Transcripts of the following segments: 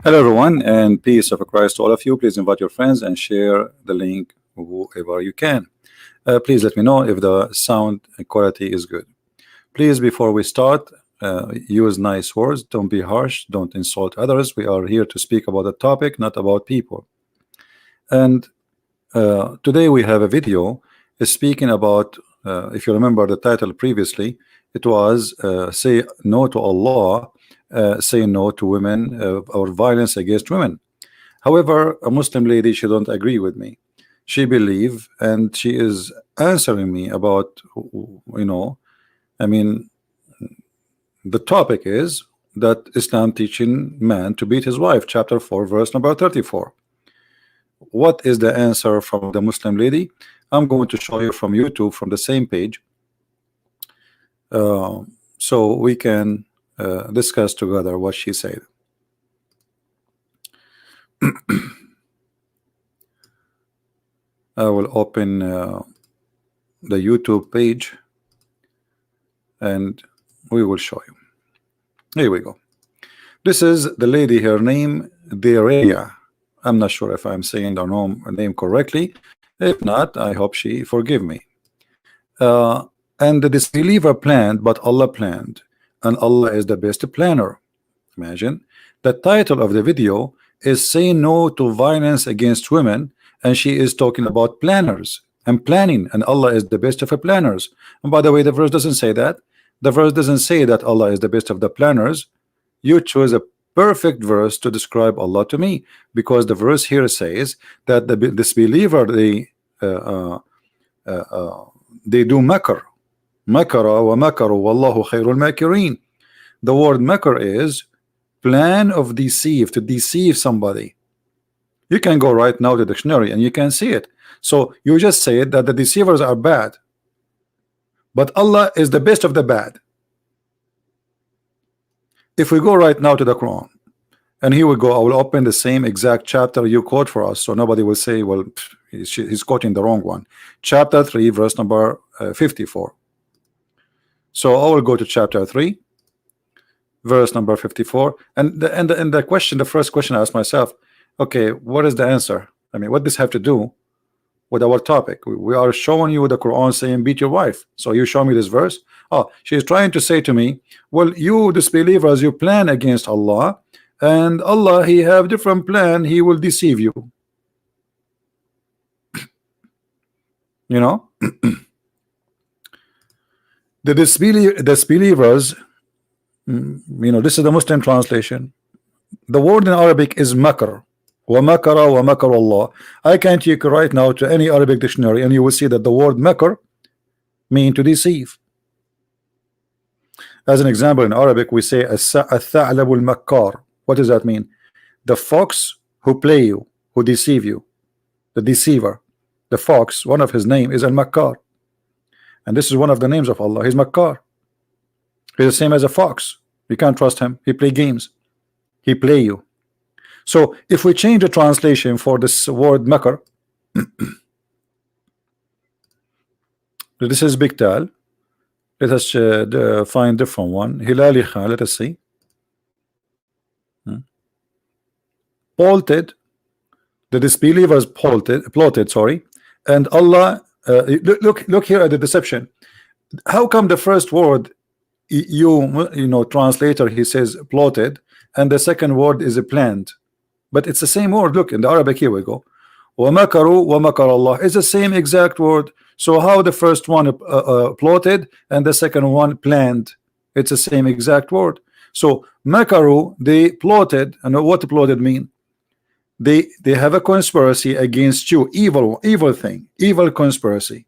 Hello, everyone, and peace of Christ to all of you. Please invite your friends and share the link whoever you can. Please let me know if the sound quality is good. Please, before we start, use nice words. Don't be harsh. Don't insult others. We are here to speak about a topic, not about people. And today we have a video speaking about, if you remember the title previously, it was say no to Allah, say no to women, or violence against women. However, a Muslim lady, she don't agree with me. She believe, and she is answering me about, I mean, the topic is that Islam teaching man to beat his wife, chapter 4, verse number 34. What is the answer from the Muslim lady? I'm going to show you from YouTube, from the same page, so we can discuss together what she said. I will open the YouTube page and we will show you. Here we go. This is the lady, her name Dereya. I'm not sure if I'm saying her name correctly. If not, I hope she forgive me. And the disbeliever planned, but Allah planned, and Allah is the best planner. Imagine the title of the video is "Say No to Violence Against Women," and she is talking about planners and planning, and Allah is the best of the planners. And by the way, the verse doesn't say that. The verse doesn't say that Allah is the best of the planners. You chose a perfect verse to describe Allah to me, because the verse here says that the disbeliever, they do makr. Makara wa makaru wallahu khairul makirin. The word makr is plan of deceive, to deceive somebody. You can go right now to the dictionary and you can see it. So you just say that the deceivers are bad, but Allah is the best of the bad. If we go right now to the Quran, and here we go, I will open the same exact chapter you quote for us, so nobody will say, well, he's quoting the wrong one. Chapter 3, verse number 54. So I will go to chapter 3, verse number 54, and the question, the first question I asked myself, okay, what is the answer? I mean, what does this have to do with our topic? We are showing you the Quran saying beat your wife, so you show me this verse. Oh, she's trying to say to me, well, you disbelievers, you plan against Allah, and Allah, he have different plan, he will deceive you. You know, the disbelievers, this is the Muslim translation. The word in Arabic is makr. Wa makara wa makar Allah. I can take right now to any Arabic dictionary and you will see that the word makr mean to deceive. As an example, in Arabic we say al-tha'lab al-makkar. What does that mean? The fox who play you, who deceive you, the deceiver. The fox, one of his name is al-makkar, and this is one of the names of Allah. He's makkar. He's the same as a fox. You can't trust him. He play games. He play you. So if we change the translation for this word makr, this is big tal. Let us find different one. Hilali Khan, let us see. Plotted, the disbelievers plotted, sorry, and Allah. Look here at the deception. How come the first word translator, he says plotted, and the second word is planned, but it's the same word. Look in the Arabic, here we go. Wa makaru wa makar Allah is the same exact word. So how the first one plotted and the second one planned? It's the same exact word. So makaru, they plotted, and what plotted mean? They have a conspiracy against you, evil thing, evil conspiracy.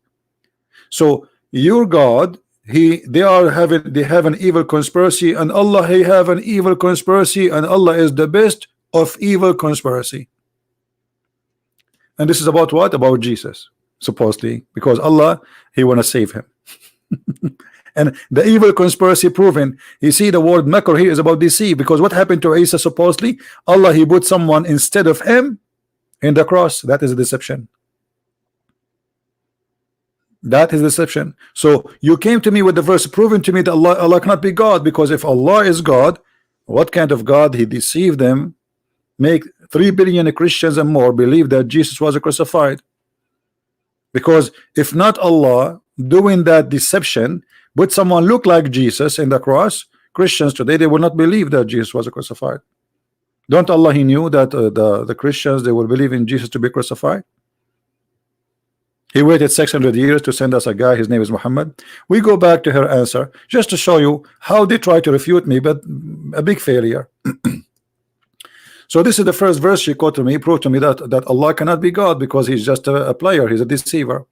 So your God, they have an evil conspiracy, and Allah, he have an evil conspiracy, and Allah is the best of evil conspiracy. And this is about what? About Jesus, supposedly, because Allah, he want to save him. And the evil conspiracy proven. You see, the word makr here is about deceive, because what happened to Isa? Supposedly Allah, he put someone instead of him in the cross. That is a deception. That is deception. So you came to me with the verse proving to me that Allah cannot be God, because if Allah is God, what kind of God? He deceived them make 3 billion Christians and more believe that Jesus was crucified. Because if not Allah doing that deception, would someone look like Jesus in the cross, Christians today, they will not believe that Jesus was crucified. Don't Allah, he knew that the Christians, they will believe in Jesus to be crucified. He waited 600 years to send us a guy, his name is Mohammed. We go back to her answer just to show you how they try to refute me, but a big failure. So this is the first verse she quoted to me, proved to me that Allah cannot be God because he's just a player, he's a deceiver.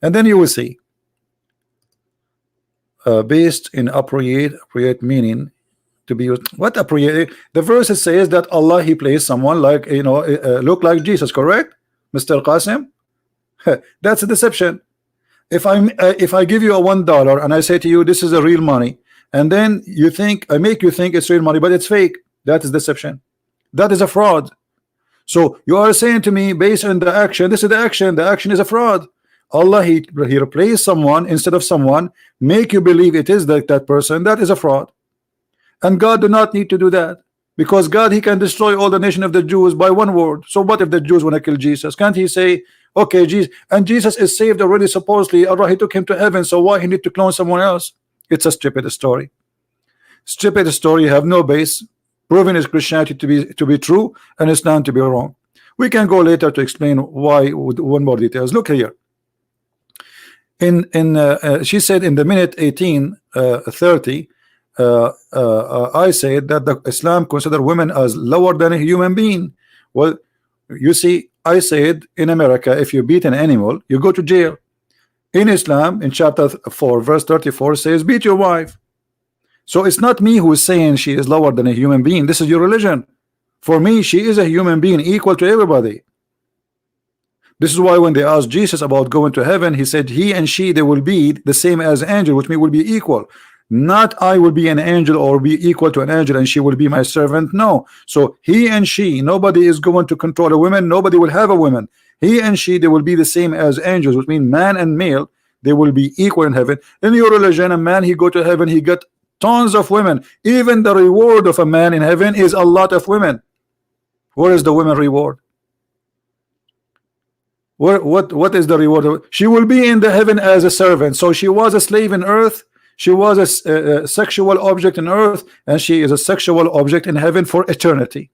And then you will see, based in appropriate meaning to be used. What appropriate? The verse says that Allah, he plays someone like, you know, look like Jesus, correct, Mr. Qasim? That's a deception. If I give you a $1 and I say to you this is a real money, and then you think, I make you think it's real money but it's fake, that is deception. That is a fraud. So you are saying to me, based on the action, this is the action is a fraud. Allah, he replaced someone instead of someone, make you believe it is that person, that is a fraud. And God do not need to do that, because God, he can destroy all the nation of the Jews by one word. So what if the Jews want to kill Jesus? Can't he say, okay, Jesus, and Jesus is saved already, supposedly Allah, he took him to heaven, so why he need to clone someone else? It's a stupid story. Stupid story, you have no base, proving his Christianity to be true and Islam to be wrong. We can go later to explain why with one more details. Look here. She said in the minute 18:30, I said that the Islam consider women as lower than a human being. Well, you see, I said in America, if you beat an animal, you go to jail. In Islam, in chapter 4, verse 34 says, beat your wife. So it's not me who is saying she is lower than a human being. This is your religion. For me, she is a human being equal to everybody. This is why when they asked Jesus about going to heaven, he said he and she, they will be the same as angel, which means will be equal. Not I will be an angel or be equal to an angel and she will be my servant. No. So he and she, nobody is going to control a woman. Nobody will have a woman. He and she, they will be the same as angels, which means man and male, they will be equal in heaven. In your religion, a man, he go to heaven, he got tons of women. Even the reward of a man in heaven is a lot of women. Where is the women reward? What is the reward? She will be in the heaven as a servant. So she was a slave in earth, she was a sexual object in earth, and she is a sexual object in heaven for eternity.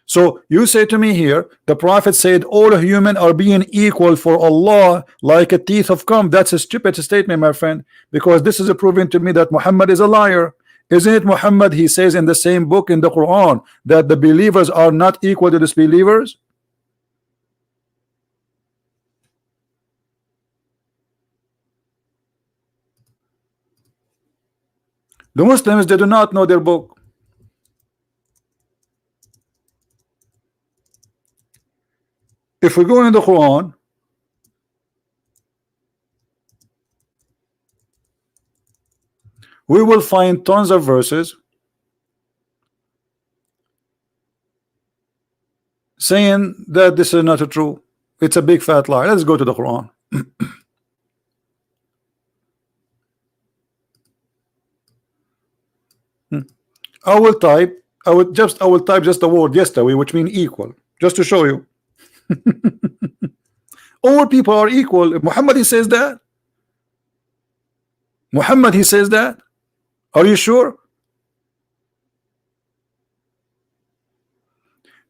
So you say to me here, the prophet said all human are being equal for Allah like a teeth of comb. That's a stupid statement, my friend, because this is proving to me that Muhammad is a liar. Isn't it Muhammad? He says in the same book in the Quran that the believers are not equal to disbelievers. The Muslims, they do not know their book. If we go in the Quran, we will find tons of verses saying that this is not true. It's a big fat lie. Let's go to the Quran. I will type just the word yesterday, which means equal, just to show you. All people are equal. Muhammad, he says that. Muhammad, he says that. Are you sure?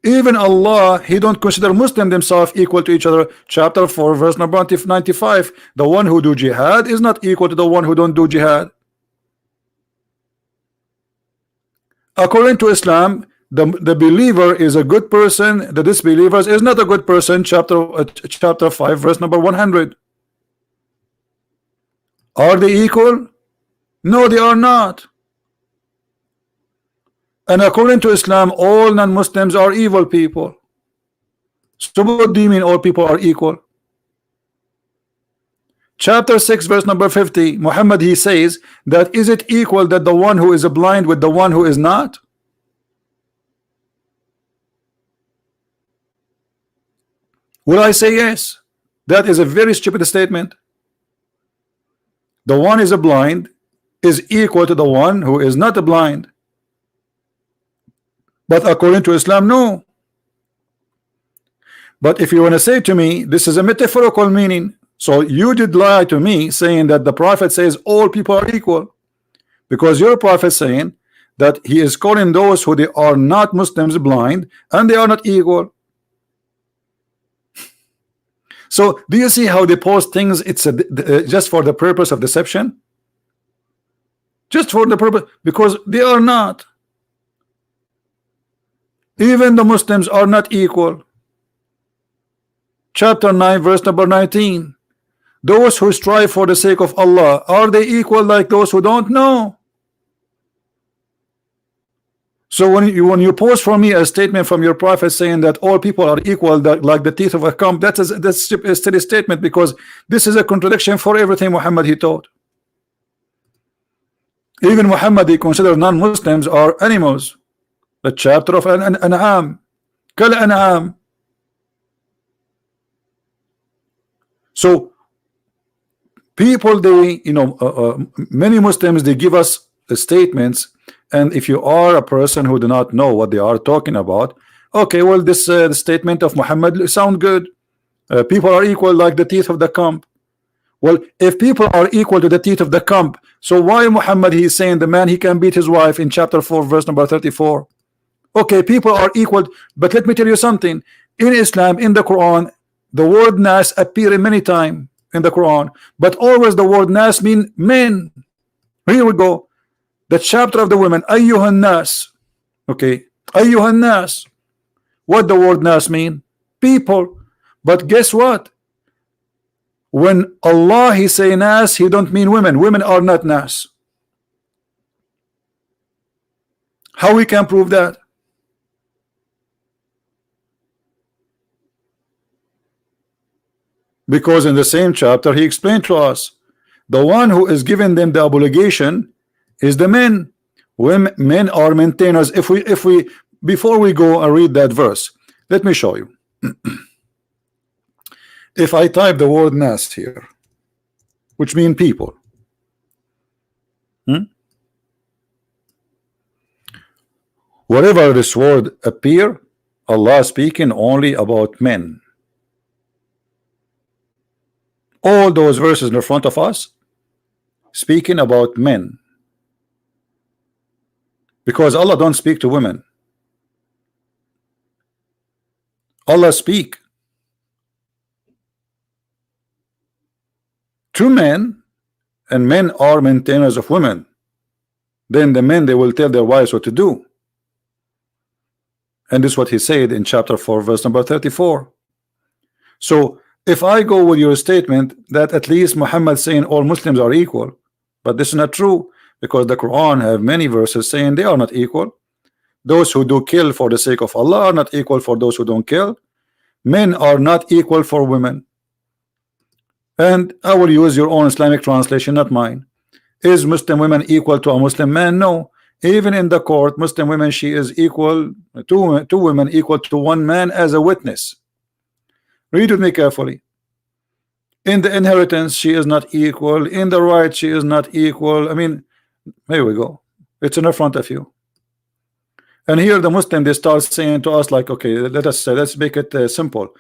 Even Allah, he don't consider Muslims themselves equal to each other. Chapter 4, verse number 95. The one who do jihad is not equal to the one who don't do jihad. According to Islam, the believer is a good person, the disbeliever is not a good person. Chapter 5, verse number 100. Are they equal? No, they are not. And according to Islam, all non-Muslims are evil people. So what do you mean all people are equal? Chapter 6, verse number 50, Muhammad, he says that is it equal that the one who is blind with the one who is not? Will I say yes? That is a very stupid statement. The one is blind is equal to the one who is not blind. But according to Islam, no. But if you want to say to me, this is a metaphorical meaning, so you did lie to me saying that the Prophet says all people are equal, because your Prophet saying that he is calling those who they are not Muslims blind and they are not equal. So do you see how they post things? It's just for the purpose of deception, just for the purpose, because they are not. Even the Muslims are not equal. Chapter 9 verse number 19, those who strive for the sake of Allah, are they equal like those who don't know? So when you post for me a statement from your Prophet saying that all people are equal, that like the teeth of a comb, that's a steady statement, because this is a contradiction for everything Muhammad he taught. Even Muhammad he considered non-Muslims are animals. The chapter of An'am, Kal An'am. So people, they, many Muslims, they give us statements, and if you are a person who do not know what they are talking about, okay, well, this statement of Muhammad sound good. People are equal like the teeth of the comb. Well, if people are equal to the teeth of the comb, so why Muhammad he is saying the man he can beat his wife in chapter 4 verse number 34? Okay, people are equal, but let me tell you something. In Islam, in the Quran, the word nas appear many times in the Quran, but always the word nas mean men. Here we go. The chapter of the women, ayyuhan nas. Okay, ayyuhan nas. What the word nas mean? People. But guess what? When Allah he say nas, he don't mean women. Women are not nas. How we can prove that? Because in the same chapter he explained to us, the one who is giving them the obligation is the men. Women, men are maintainers. If we before we go and read that verse, let me show you. If I type the word nas here, which mean people, wherever this word appear, Allah speaking only about men. All those verses in front of us speaking about men, because Allah don't speak to women. Allah speak to men, and men are maintainers of women. Then the men, they will tell their wives what to do, and this is what he said in chapter 4 verse number 34. So if I go with your statement that at least Muhammad saying all Muslims are equal, but this is not true, because the Quran have many verses saying they are not equal. Those who do kill for the sake of Allah are not equal for those who don't kill. Men are not equal for women. And I will use your own Islamic translation, not mine. Is Muslim women equal to a Muslim man? No. Even in the court, Muslim women, she is equal to two women equal to one man as a witness. Read with me carefully. In the inheritance, she is not equal. In the right, she is not equal. I mean, here we go. It's in front of you. And here the Muslim, they start saying to us like, okay, let's make it simple.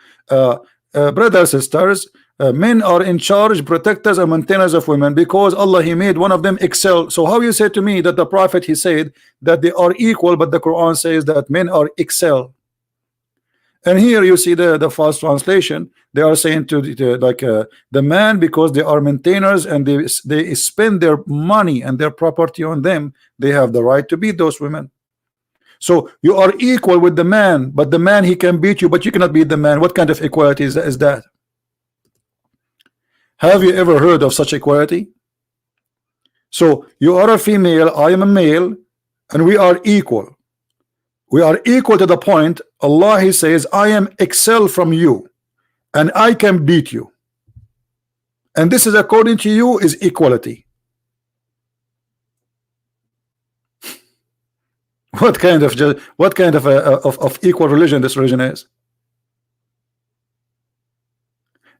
Brothers, sisters, men are in charge, protectors and maintainers of women, because Allah he made one of them excel. So how you say to me that the Prophet he said that they are equal, but the Quran says that men are excel? And here you see the false translation. They are saying to the man, because they are maintainers and they spend their money and their property on them, they have the right to beat those women. So you are equal with the man, but the man he can beat you, but you cannot beat the man. What kind of equality is that? Have you ever heard of such equality? So you are a female, I am a male, and we are equal. We are equal to the point Allah he says I am excel from you and I can beat you, and this is according to you is equality. What kind of equal religion this religion is?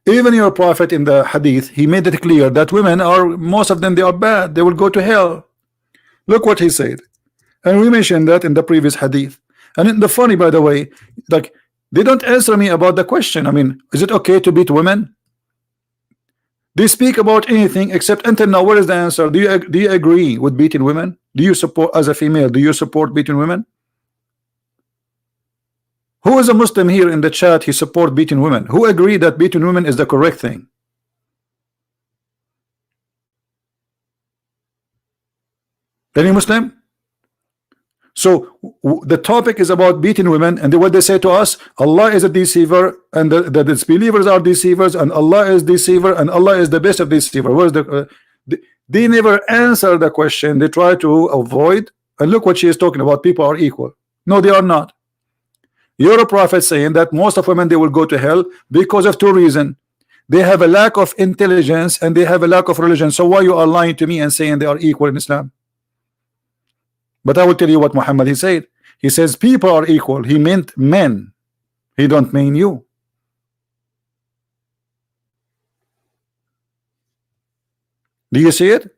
Even your Prophet in the hadith, he made it clear that women are, most of them, they are bad, they will go to hell. Look what he said. And we mentioned that in the previous hadith. And then the funny, by the way, like they don't answer me about the question. I mean, is it okay to beat women? They speak about anything except until now. Where is the answer? Do you agree with beating women? Do you support, as a female, do you support beating women? Who is a Muslim here in the chat? He support beating women. Who agree that beating women is the correct thing? Any Muslim? So the topic is about beating women, and what they say to us: Allah is a deceiver, and the disbelievers are deceivers, and Allah is deceiver, and Allah is the best of deceiver. Where's they never answer the question. They try to avoid. And look what she is talking about. People are equal. No, they are not. You're a prophet saying that most of women, they will go to hell because of two reasons. They have a lack of intelligence and they have a lack of religion. So why you are lying to me and saying they are equal in Islam? But I will tell you what Muhammad he said. He says people are equal. He meant men. He don't mean you. Do you see it?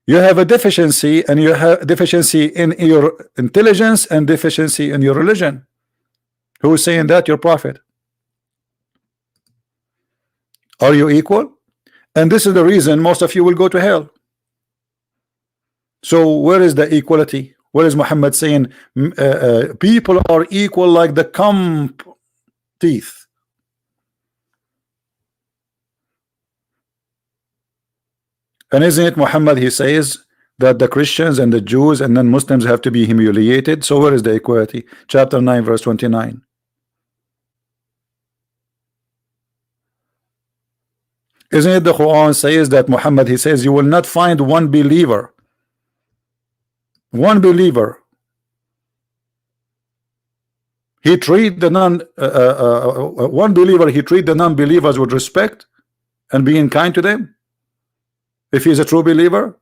You have a deficiency, and you have deficiency in your intelligence and deficiency in your religion. Who is saying that? Your prophet. Are you equal? And this is the reason most of you will go to hell. So where is the equality? Where is Muhammad saying people are equal like the comb teeth? And isn't it Muhammad, he says that the Christians and the Jews and non-Muslims have to be humiliated? So where is the equality? Chapter 9 verse 29. Isn't it the Quran says that Muhammad, he says you will not find one believer he treat the non-believers with respect and being kind to them if he is a true believer?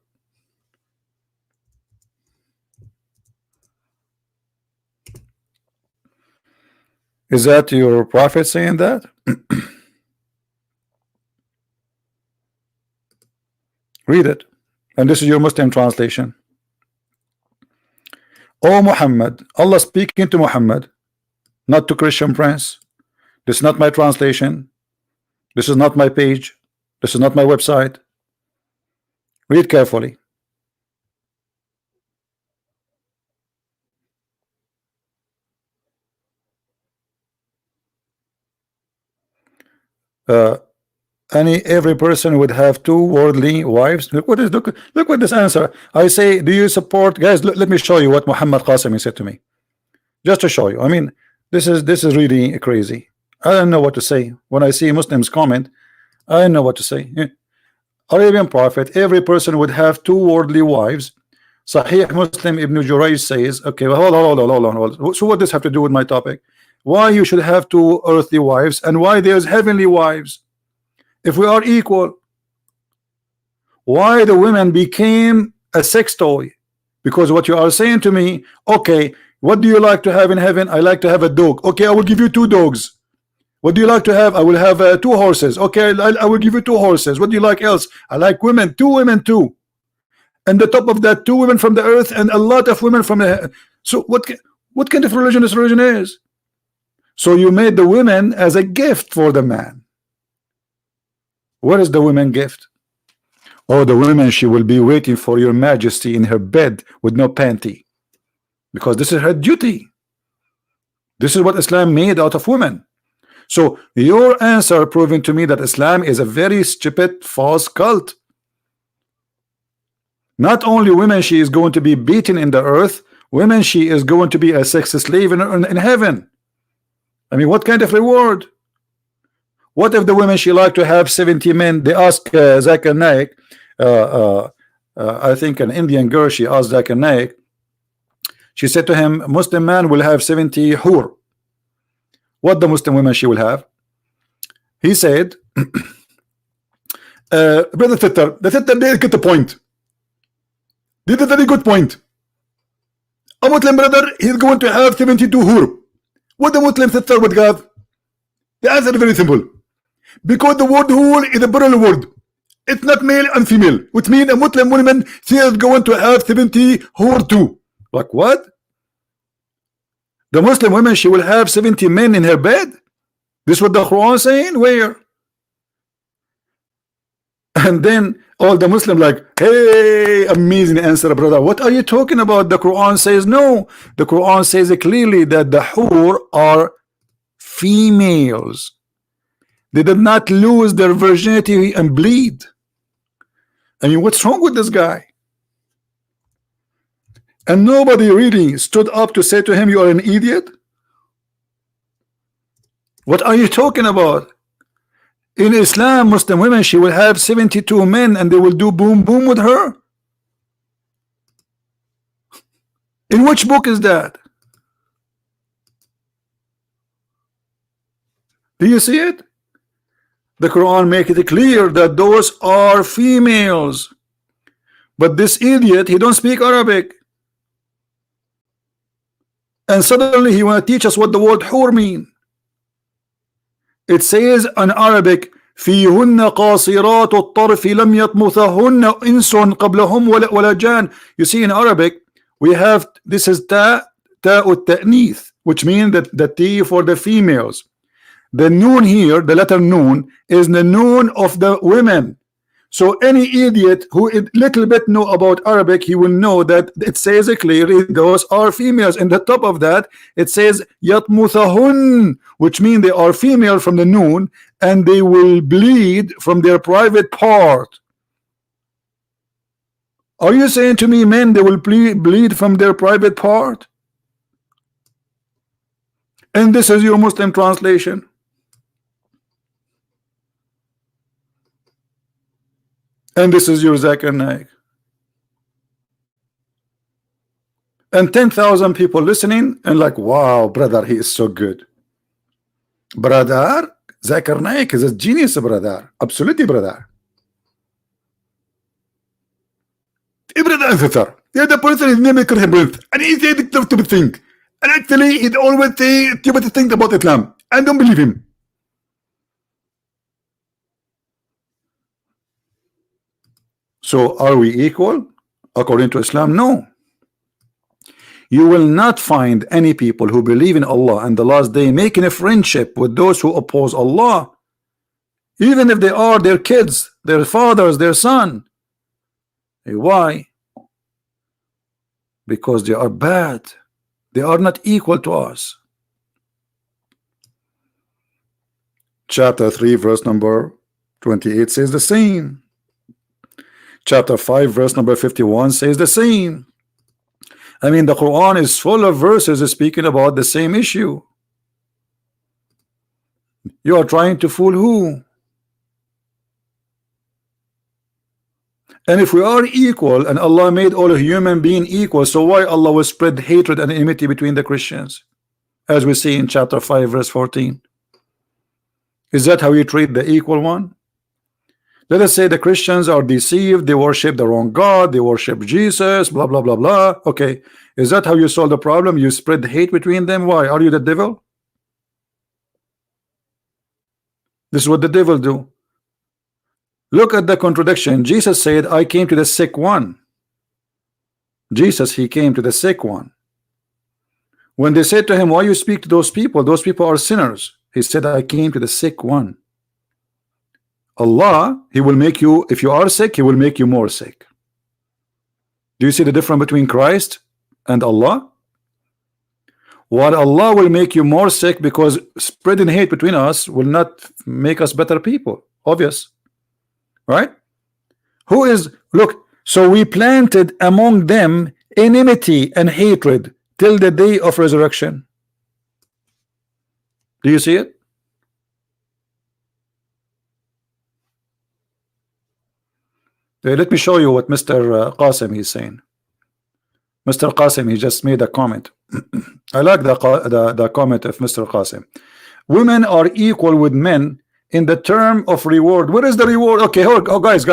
Is that your prophet saying that? Read it, and this is your Muslim translation. Oh Muhammad, Allah speaking to Muhammad, not to Christian Prince. This is not my translation. This is not my page. This is not my website. Read carefully. Every person would have two worldly wives. Look what this answer. I say, do you support, guys? Let me show you what Muhammad Qasimi said to me, just to show you. I mean, this is really crazy. I don't know what to say when I see Muslims comment. I don't know what to say. Arabian prophet, every person would have two worldly wives. Sahih Muslim Ibn Jurayj says, okay, well, hold on. So what does this have to do with my topic? Why you should have two earthly wives and why there's heavenly wives? If we are equal, why the women became a sex toy? Because what you are saying to me, okay, what do you like to have in heaven? I like to have a dog. Okay, I will give you two dogs. What do you like to have? I will have two horses. Okay, I will give you two horses. What do you like else? I like women, two women too. And the top of that, two women from the earth and a lot of women from the. So what kind of religion this religion is? So you made the women as a gift for the man. What is the women gift? Oh, the women, she will be waiting for your majesty in her bed with no panty, because this is her duty. This is what Islam made out of women. So your answer proving to me that Islam is a very stupid false cult. Not only women she is going to be beaten in the earth, women she is going to be a sex slave in heaven. I mean, what kind of reward? What if the women she like to have 70 men? They ask Zakir Naik, I think an Indian girl, she asked Zakir Naik, she said to him, Muslim man will have 70 hur. What the Muslim women she will have? He said, brother Thitter, the Thitter didn't get the point. Did a very good point. A Muslim brother, he's going to have 72 hur. What the Muslim Thitter would have? The answer is very simple. Because the word hur is a plural word. It's not male and female, which means a Muslim woman, she is going to have 70 hur too. Like what? The Muslim woman, she will have 70 men in her bed. This is what the Quran saying? Where? And then all the Muslim like, hey, amazing answer, brother. What are you talking about? The Quran says no. The Quran says clearly that the hur are females. They did not lose their virginity and bleed. I mean, what's wrong with this guy? And nobody really stood up to say to him, you are an idiot. What are you talking about? In Islam, Muslim women, she will have 72 men and they will do boom boom with her. In which book is that? Do you see it? The Quran make it clear that those are females. But this idiot, he don't speak Arabic. And suddenly he want to teach us what the word hur mean. It says in Arabic, فيهن قاصرات الطرف لم يطمثهن إنس قبلهم ولا جان. You see, in Arabic we have, this is ta التأنيث, which means that the T for the females. The noon here, the letter noon, is the noon of the women. So any idiot who a little bit know about Arabic, he will know that it says clearly those are females. And the top of that, it says yatmuthahun, which means they are female from the noon, and they will bleed from their private part. Are you saying to me, men, they will bleed from their private part? And this is your Muslim translation. And this is your Zakir Naik. And 10,000 people listening and like, wow, brother, he is so good. Brother, Zakir Naik is a genius, brother. Absolutely, brother. Brother, yeah, the person is name is and he said it to think. And actually, he always say to think about Islam. I don't believe him. So are we equal according to Islam? No. You will not find any people who believe in Allah and the last day making a friendship with those who oppose Allah, even if they are their kids, their fathers, their son. Why? Because they are bad. They are not equal to us. Chapter 3 verse number 28 says the same. Chapter 5 verse number 51 says the same. I mean, the Quran is full of verses speaking about the same issue. You are trying to fool who? And if we are equal and Allah made all human beings equal, so why Allah will spread hatred and enmity between the Christians, as we see in chapter 5 verse 14? Is that how you treat the equal one? Let us say the Christians are deceived, they worship the wrong God, they worship Jesus, blah blah blah blah. Okay, is that how you solve the problem? You spread hate between them. Why? Are you the devil? This is what the devil do. Look at the contradiction. Jesus said, I came to the sick one. Jesus, he came to the sick one. When they said to him, why you speak to those people are sinners, he said, I came to the sick one. Allah, he will make you, if you are sick, he will make you more sick. Do you see the difference between Christ and Allah? What Allah will make you more sick, because spreading hate between us will not make us better people. Obvious, right? Who is, look, so we planted among them enmity and hatred till the day of resurrection. Do you see it? Let me show you what Mr. Qasim is saying. Mr. Qasim, he just made a comment. I like the comment of Mr. Qasim. Women are equal with men in the term of reward. What is the reward? Okay, oh guys,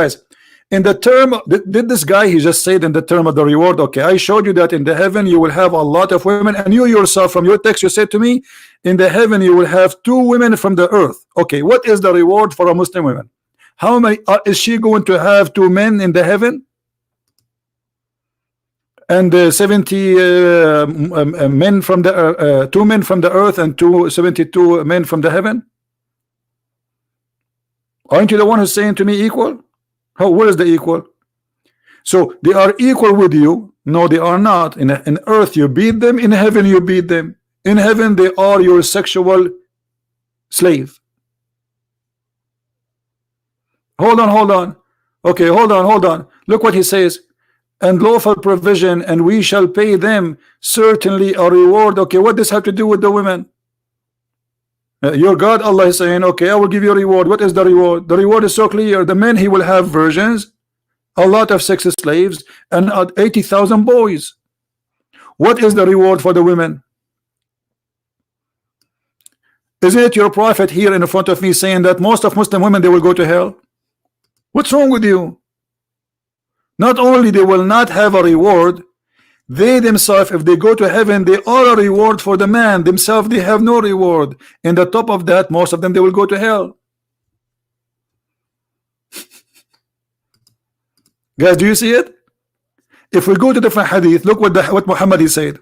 in the term, did this guy, he just said in the term of the reward? Okay, I showed you that in the heaven you will have a lot of women, and you yourself from your text, you said to me, in the heaven you will have 2 women from the earth. Okay, what is the reward for a Muslim woman? How many is she going to have 2 men in the heaven? and 70 men from the 2 men from the earth and 72 men from the heaven? Aren't you the one who's saying to me equal? How, where is the equal? So they are equal with you? No, they are not. In earth you beat them, in heaven you beat them. In heaven they are your sexual slave. Hold on. Okay, hold on. Look what he says. And lawful provision, and we shall pay them certainly a reward. Okay, what does have to do with the women? Your God, Allah is saying, okay, I will give you a reward. What is the reward? The reward is so clear. The men, he will have virgins, a lot of sex slaves, and 80,000 boys. What is the reward for the women? Isn't it your prophet here in front of me saying that most of Muslim women, they will go to hell? What's wrong with you? Not only they will not have a reward, they themselves, if they go to heaven, they are a reward for the man. Themselves, they have no reward. And the top of that, most of them, they will go to hell. Guys, do you see it? If we go to different hadith, look what Muhammad he said.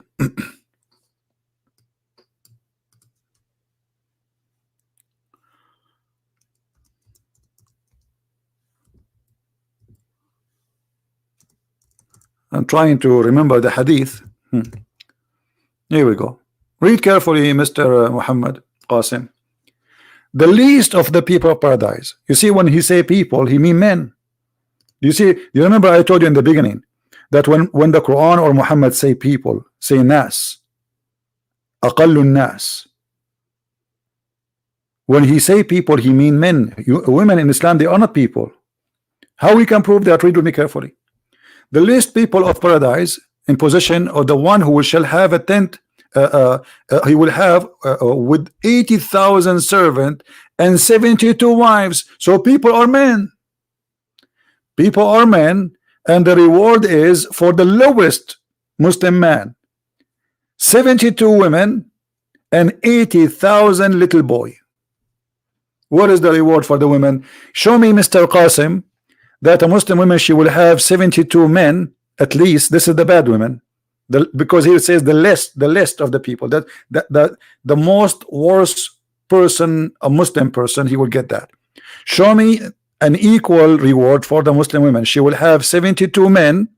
I'm trying to remember the hadith. Here we go. Read carefully, Mr. Muhammad Qasim. The least of the people of paradise. You see, when he say people, he mean men. You see, you remember I told you in the beginning that when the Quran or Muhammad say people, say nas, aqallun nas. When he say people, he mean men. Women in Islam, they are not people. How we can prove that? Read with me carefully. The least people of paradise in possession of the one who shall have a tent, he will have with 80,000 servants and 72 wives. So people are men. People are men, and the reward is for the lowest Muslim man 72 women and 80,000 little boy. What is the reward for the women? Show me, Mr. Qasim, that a Muslim woman, she will have 72 men at least. This is the bad women, because he says the list of the people, that the most worst person, a Muslim person, he will get that. Show me an equal reward for the Muslim women. She will have 72 men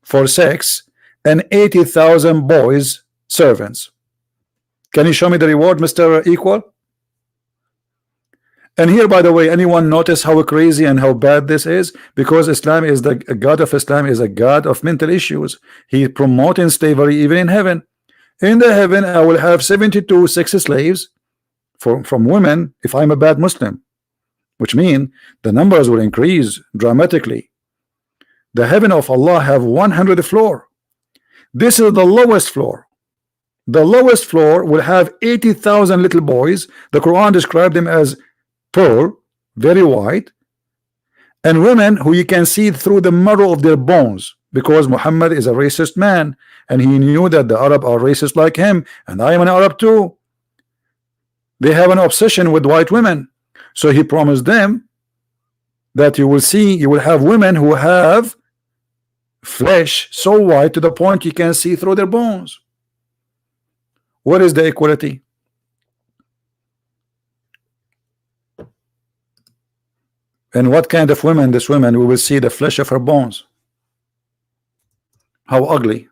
for sex and 80,000 boys servants. Can you show me the reward, Mr. Equal? And here, by the way, anyone notice how crazy and how bad this is? Because Islam is the God of Islam is a God of mental issues. He promoting slavery even in heaven. In the heaven, I will have 72 sex slaves from women if I'm a bad Muslim, which means the numbers will increase dramatically. The heaven of Allah have 100 floor. This is the lowest floor. The lowest floor will have 80,000 little boys. The Quran described them as pearl, very white, and women who you can see through the marrow of their bones, because Muhammad is a racist man and he knew that the Arab are racist like him, and I am an Arab too. They have an obsession with white women, so he promised them that you will have women who have flesh so white to the point you can see through their bones. What is the equality? And what kind of women? This woman, we will see the flesh of her bones. How ugly,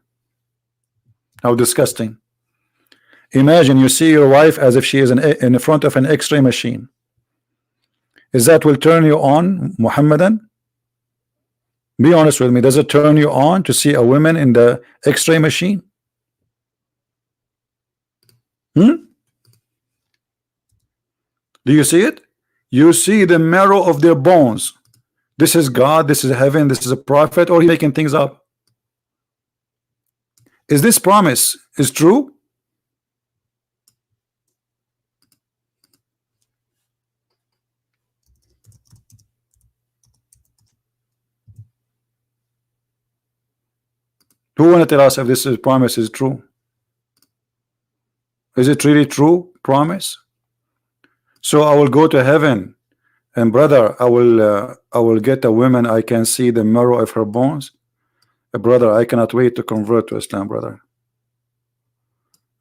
how disgusting. Imagine you see your wife as if she is in front of an X-ray machine. Is that will turn you on, Muhammadan? Be honest with me. Does it turn you on to see a woman in the X-ray machine? Do you see it? You see the marrow of their bones. This is God, this is heaven, this is a prophet, or he making things up? Is this promise is true? Who want to tell us if this promise is true? Is it really true promise? So I will go to heaven, and brother, I will get a woman I can see the marrow of her bones. Brother, I cannot wait to convert to Islam, brother.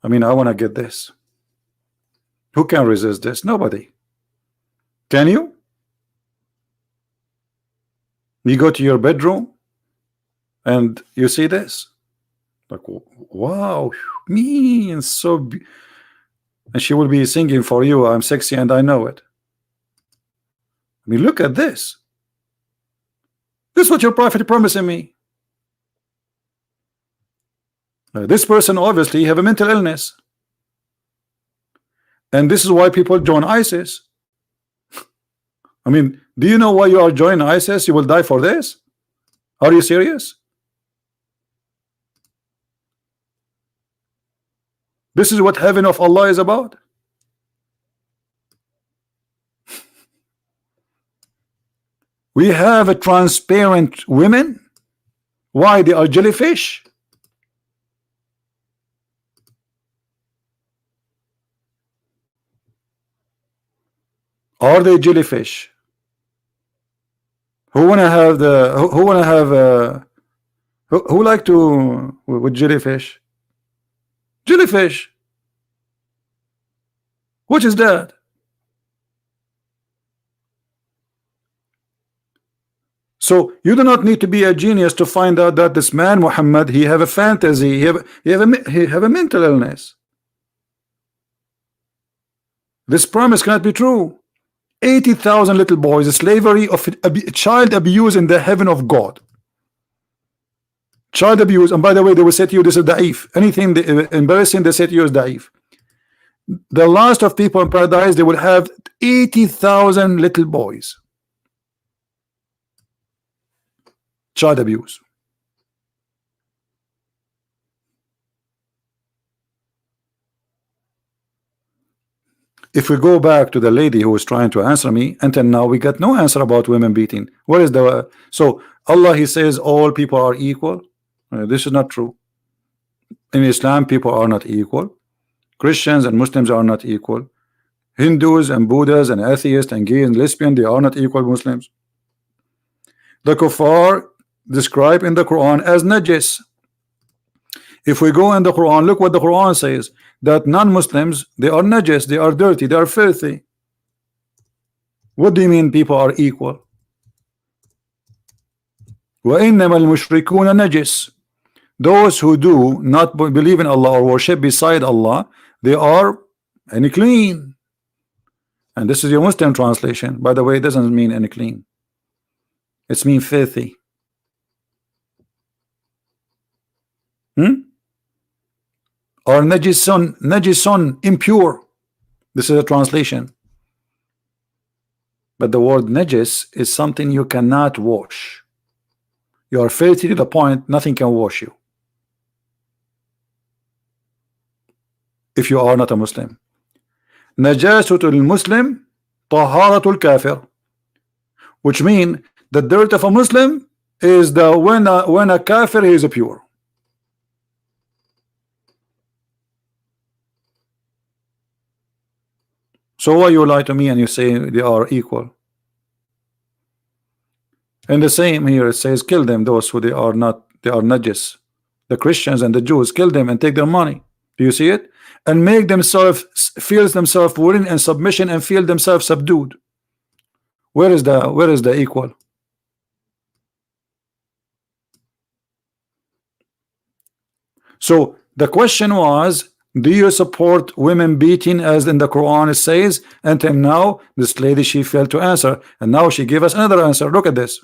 I mean, I want to get this. Who can resist this? Nobody. Can you? You go to your bedroom and you see this, like, wow, me, and so, and she will be singing for you, I'm sexy and I know it. I mean, look at this. This is what your prophet promising me. This person obviously have a mental illness, and this is why people join ISIS. I mean, do you know why you are joining ISIS? You will die for this? Are you serious? This is what heaven of Allah is about. We have a transparent women. Why? They are jellyfish. Are they jellyfish? Who wanna have the? Who wanna have? Who like to with jellyfish? Jellyfish. What is that? So you do not need to be a genius to find out that this man Muhammad, he have a fantasy, he have a mental illness. This promise cannot be true. 80,000 little boys, slavery of child abuse in the heaven of God. Child abuse, and by the way, they will say to you, this is da'if. Anything embarrassing, they say to you is da'if. The last of people in paradise, they will have 80,000 little boys. Child abuse. If we go back to the lady who was trying to answer me, until now we got no answer about women beating. What is the so Allah, he says all people are equal. This is not true. In Islam, people are not equal. Christians and Muslims are not equal. Hindus and Buddhas and atheists and gay and lesbian, they are not equal Muslims. The kuffar described in the Quran as najis. If we go in the Quran, look what the Quran says, that non-Muslims, they are najis, they are dirty, they are filthy. What do you mean people are equal? وَإِنَّمَا الْمُشْرِكُونَ نَجِسٌ. Those who do not believe in Allah or worship beside Allah, they are unclean. And this is your Muslim translation. By the way, it doesn't mean unclean. It means filthy. Or najisun, impure. This is a translation. But the word najis is something you cannot wash. You are filthy to the point nothing can wash you, if you are not a Muslim. Najasutul Muslim, taharatul kafir, which means the dirt of a Muslim is the when a kafir is pure. So why you lie to me and you say they are equal? And the same here, it says kill them, those who they are not, they are najis. The Christians and the Jews, kill them and take their money. Do you see it? And make themselves feel themselves willing and submission and feel themselves subdued. Where is the equal? So the question was, do you support women beating as in the Quran it says? Until now, this lady, she failed to answer, and now she gave us another answer. Look at this.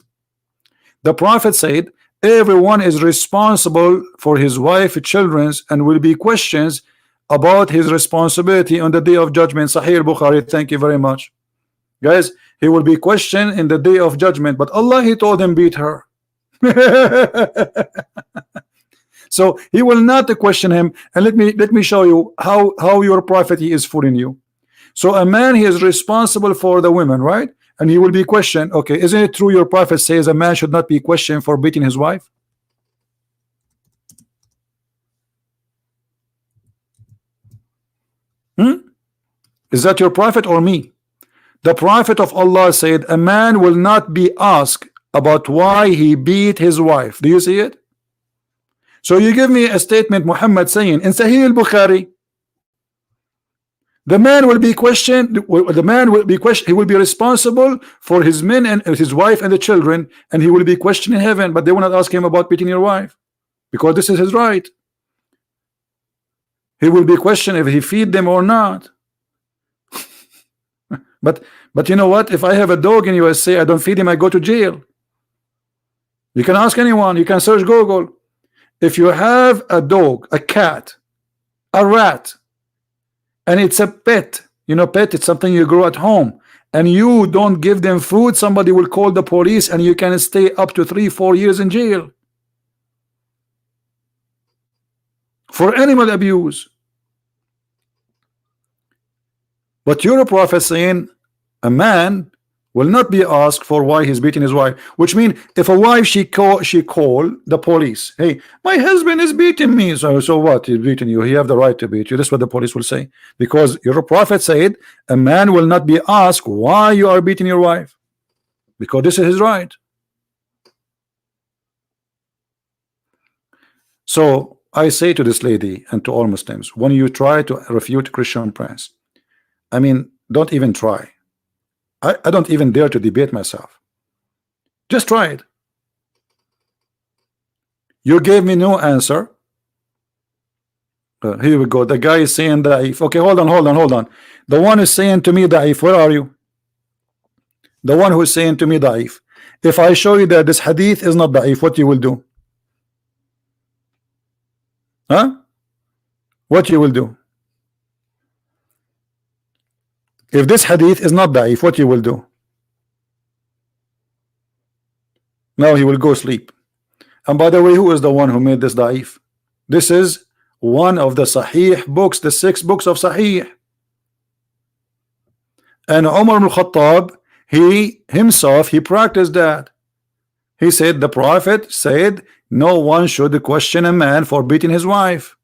The Prophet said, everyone is responsible for his wife, children, and will be questions about his responsibility on the day of judgment. Sahih Bukhari. Thank you very much, guys. He will be questioned in the day of judgment, but Allah, he told him beat her. So he will not question him. And let me show you how your prophet is fooling you. So a man, he is responsible for the women, right? And he will be questioned. Okay, isn't it true your prophet says a man should not be questioned for beating his wife? Is that your prophet or me? The prophet of Allah said a man will not be asked about why he beat his wife. Do you see it? So you give me a statement Muhammad saying in Sahih al-Bukhari, the man will be questioned, he will be responsible for his men and his wife and the children, and he will be questioned in heaven, but they will not ask him about beating your wife because this is his right. He will be questioned if he feed them or not. But you know what? If I have a dog in USA, I don't feed him, I go to jail. You can ask anyone, you can search Google. If you have a dog, a cat, a rat, and it's a pet, you know, pet, it's something you grow at home, and you don't give them food, somebody will call the police and you can stay up to 3-4 years in jail for animal abuse. But your prophet saying a man will not be asked for why he's beating his wife, which means if a wife she call the police, hey, my husband is beating me. So what? He's beating you, he have the right to beat you. That's what the police will say, because your prophet said a man will not be asked why you are beating your wife, because this is his right. So I say to this lady and to all Muslims, when you try to refute Christian prince, I mean, don't even try. I don't even dare to debate myself. Just try it. You gave me no answer. Here we go. The guy is saying da'if. Okay, hold on. The one is saying to me da'if. Where are you? The one who is saying to me da'if. If I show you that this hadith is not da'if, what you will do? Huh? What you will do? If this hadith is not da'if, what you will do? Now he will go sleep. And by the way, who is the one who made this da'if? This is one of the Sahih books, the 6 books of Sahih. And Umar ibn Khattab, he himself, he practiced that. He said the Prophet said no one should question a man for beating his wife.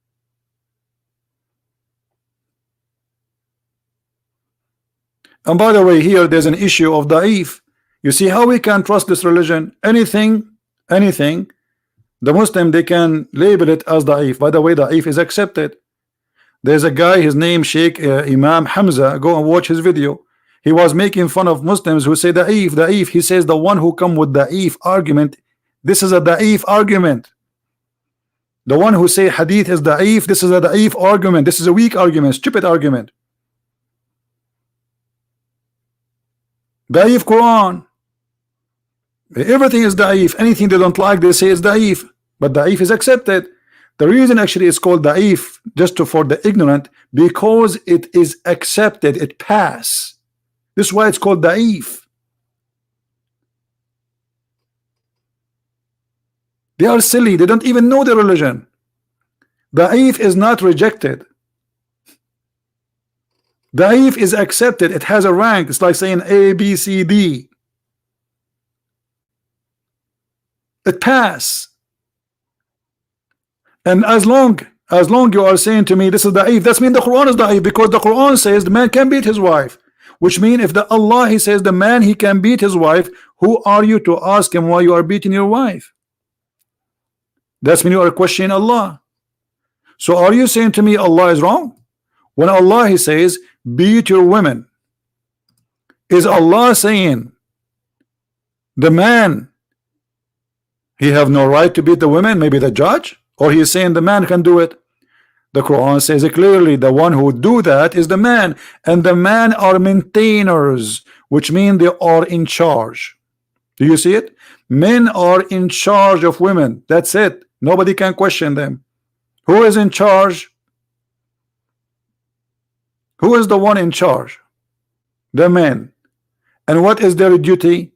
And by the way, here there's an issue of da'if. You see how we can trust this religion? Anything, the Muslim, they can label it as da'if. By the way, da'if is accepted. There's a guy, his name Sheikh Imam Hamza. Go and watch his video. He was making fun of Muslims who say da'if. He says the one who come with da'if argument, this is a da'if argument. The one who say hadith is da'if, this is a da'if argument. This is a weak argument, stupid argument. Da'if Quran, everything is da'if. Anything they don't like, they say is da'if. But da'if is accepted. The reason actually it's called da'if, just for the ignorant, because it is accepted, it pass. This is why it's called da'if. They are silly, they don't even know the religion. Da'if is not rejected. Da'if is accepted, it has a rank. It's like saying A, B, C, D. It pass. And as long you are saying to me this is da'if, that means the Quran is da'if, because the Quran says the man can beat his wife, which means if the Allah he says the man he can beat his wife, who are you to ask him why you are beating your wife? That's when you are questioning Allah. So are you saying to me Allah is wrong? When Allah he says beat your women, is Allah saying the man he have no right to beat the women, maybe the judge? Or he is saying the man can do it? The Quran says it clearly, the one who do that is the man, and the man are maintainers, which mean they are in charge. Do you see it? Men are in charge of women. That's it. Nobody can question them. Who is in charge? Who is the one in charge? The men. And what is their duty?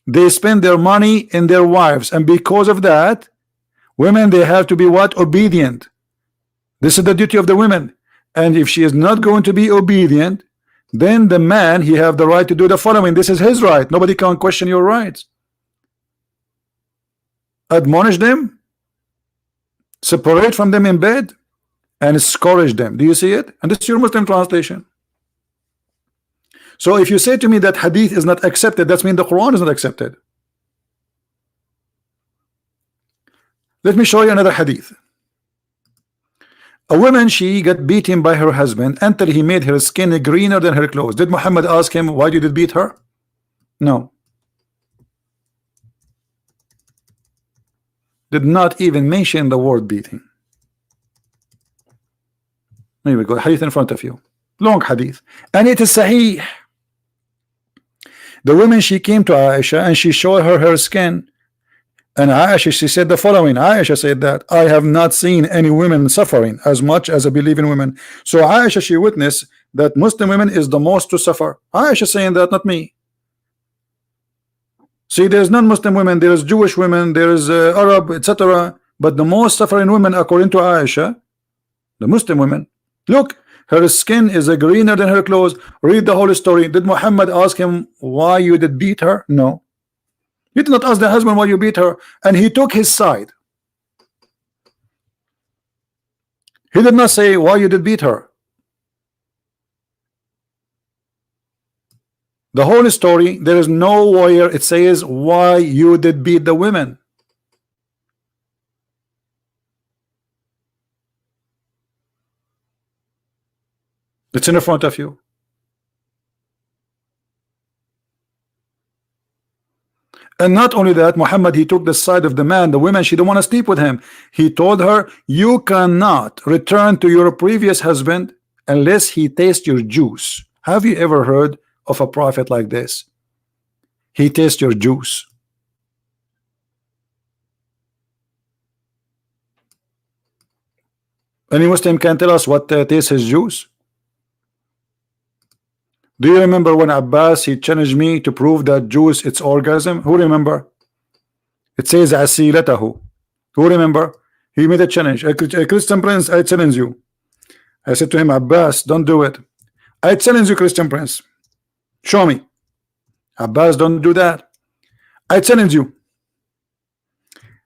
They spend their money in their wives, and because of that, women, they have to be what? Obedient. This is the duty of the women. And if she is not going to be obedient, then the man, he have the right to do the following. This is his right. Nobody can question your rights. Admonish them, separate from them in bed, and scourge them. Do you see it? And this is your Muslim translation. So if you say to me that hadith is not accepted, that means the Quran is not accepted. Let me show you another hadith. A woman, she got beaten by her husband until he made her skin greener than her clothes. Did Muhammad ask him, why did you beat her? No. Did not even mention the word beating. Here we go, hadith in front of you, long hadith, and it is sahih. The woman, she came to Aisha and she showed her skin, and Aisha, she said the following. Aisha said that I have not seen any women suffering as much as I believe in women. So Aisha, she witnessed that Muslim women is the most to suffer. Aisha saying that, not me. See, there's non-Muslim women, there is Jewish women, there is Arab, etc. But the most suffering women, according to Aisha, the Muslim women. Look, her skin is greener than her clothes. Read the whole story. Did Muhammad ask him why you did beat her? No. He did not ask the husband why you beat her, and he took his side. He did not say why you did beat her. The whole story, there is nowhere it says why you did beat the women. It's in front of you. And not only that, Muhammad, he took the side of the man. The women, she don't want to sleep with him. He told her, you cannot return to your previous husband unless he tastes your juice. Have you ever heard of a prophet like this? He tastes your juice. Any Muslim can tell us what tastes his juice? Do you remember when Abbas, he challenged me to prove that juice it's orgasm? Who remember? It says asilatahu. Who remember? He made a challenge. A Christian prince, I challenge you. I said to him, Abbas, don't do it. I challenge you, Christian prince. Show me. Abbas, don't do that. I challenge you.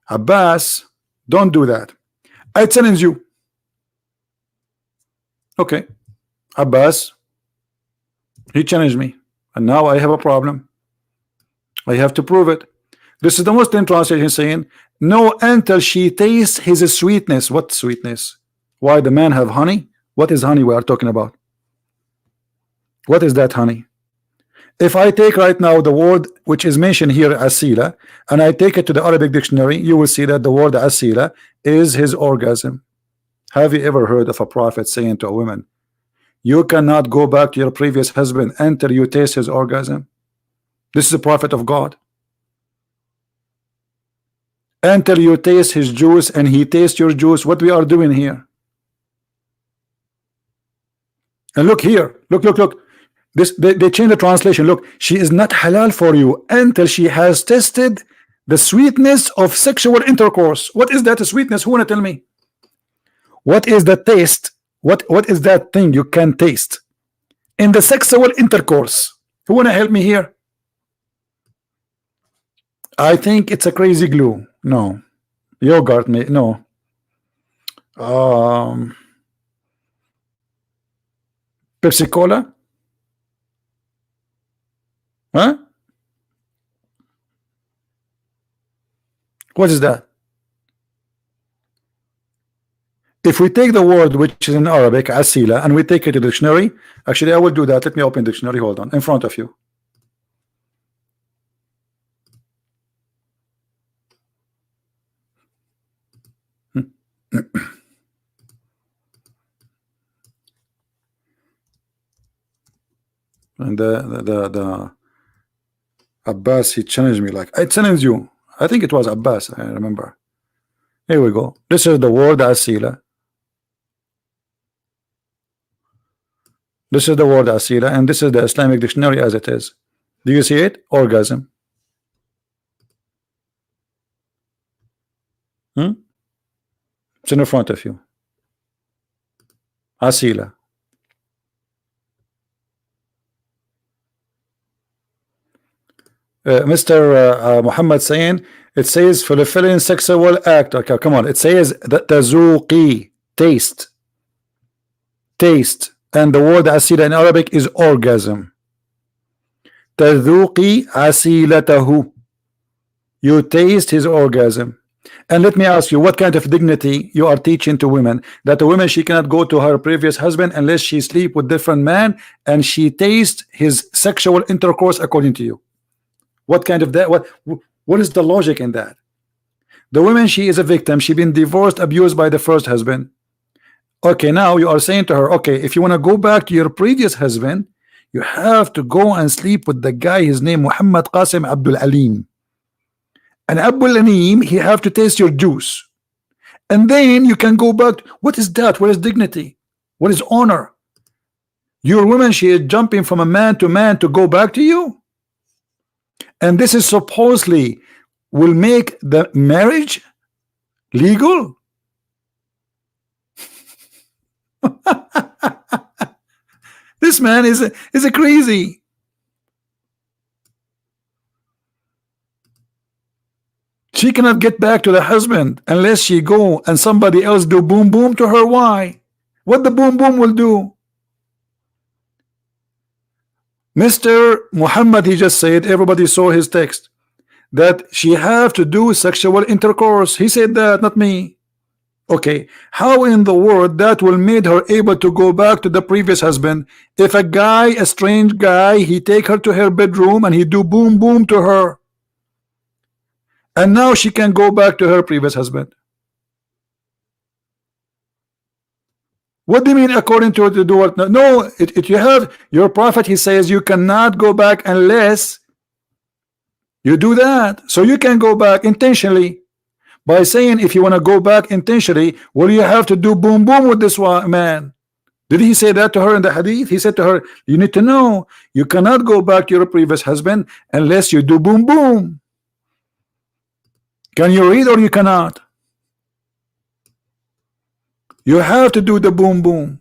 Abbas, don't do that. I challenge you. Okay. Abbas, he challenged me, and now I have a problem. I have to prove it. This is the Muslim translation saying, no, until she tastes his sweetness. What sweetness? Why, the man have honey? What is honey we are talking about? What is that honey? If I take right now the word which is mentioned here, asila, and I take it to the Arabic dictionary, you will see that the word asila is his orgasm. Have you ever heard of a prophet saying to a woman, you cannot go back to your previous husband until you taste his orgasm? This is a prophet of God. Until you taste his juice and he tastes your juice. What we are doing here? And look here, look. This they change the translation. Look, she is not halal for you until she has tasted the sweetness of sexual intercourse. What is that sweetness? Who wanna tell me? What is the taste? What is that thing you can taste in the sexual intercourse? Who wanna help me here? I think it's a crazy glue. No. Yogurt, no. Pepsi Cola? Huh? What is that? If we take the word which is in Arabic, asila, and we take it to the dictionary, actually I will do that. Let me open dictionary. Hold on, in front of you. And the Abbas, he challenged me like, I challenge you. I think it was Abbas, I remember. Here we go. This is the word asila. This is the word asila, and this is the Islamic dictionary as it is. Do you see it? Orgasm. It's in front of you. Asila. Mr. Muhammad saying it says fulfilling sexual act. Okay, come on. It says that tazuqi, taste, and the word asila in Arabic is orgasm. Tazuqi asilatahu, you taste his orgasm. And let me ask you, what kind of dignity you are teaching to women, that a woman, she cannot go to her previous husband unless she sleep with different man and she tastes his sexual intercourse according to you? What kind of that? What is the logic in that? The woman, she is a victim. She been divorced, abused by the first husband. Okay, now you are saying to her, okay, if you want to go back to your previous husband, you have to go and sleep with the guy, his name Muhammad Qasim Abdul Alim. And Abdul Alim, he have to taste your juice. And then you can go back. What is that? What is dignity? What is honor? Your woman, she is jumping from a man to go back to you. And this is supposedly will make the marriage legal. This man is a crazy. She cannot get back to the husband unless she go and somebody else do boom boom to her. Why? What the boom boom will do? Mr. Muhammad, he just said, everybody saw his text, that she have to do sexual intercourse. He said that, not me. Okay, how in the world that will made her able to go back to the previous husband if a guy, a strange guy, he take her to her bedroom and he do boom boom to her, and now she can go back to her previous husband? What do you mean according to the word? No, you have your prophet, he says you cannot go back unless you do that. So you can go back intentionally by saying, if you want to go back intentionally, well, you have to do boom boom with this man. Did he say that to her in the hadith? He said to her, you need to know you cannot go back to your previous husband unless you do boom boom. Can you read or you cannot? You have to do the boom boom.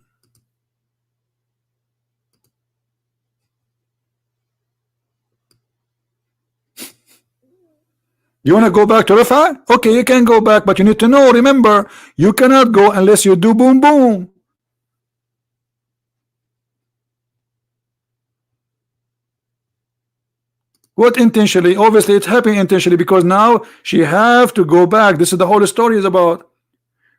You want to go back to Rafa? Okay, you can go back, but you need to know, remember, you cannot go unless you do boom boom. What intentionally? Obviously it's happening intentionally, because now she have to go back. This is the whole story is about.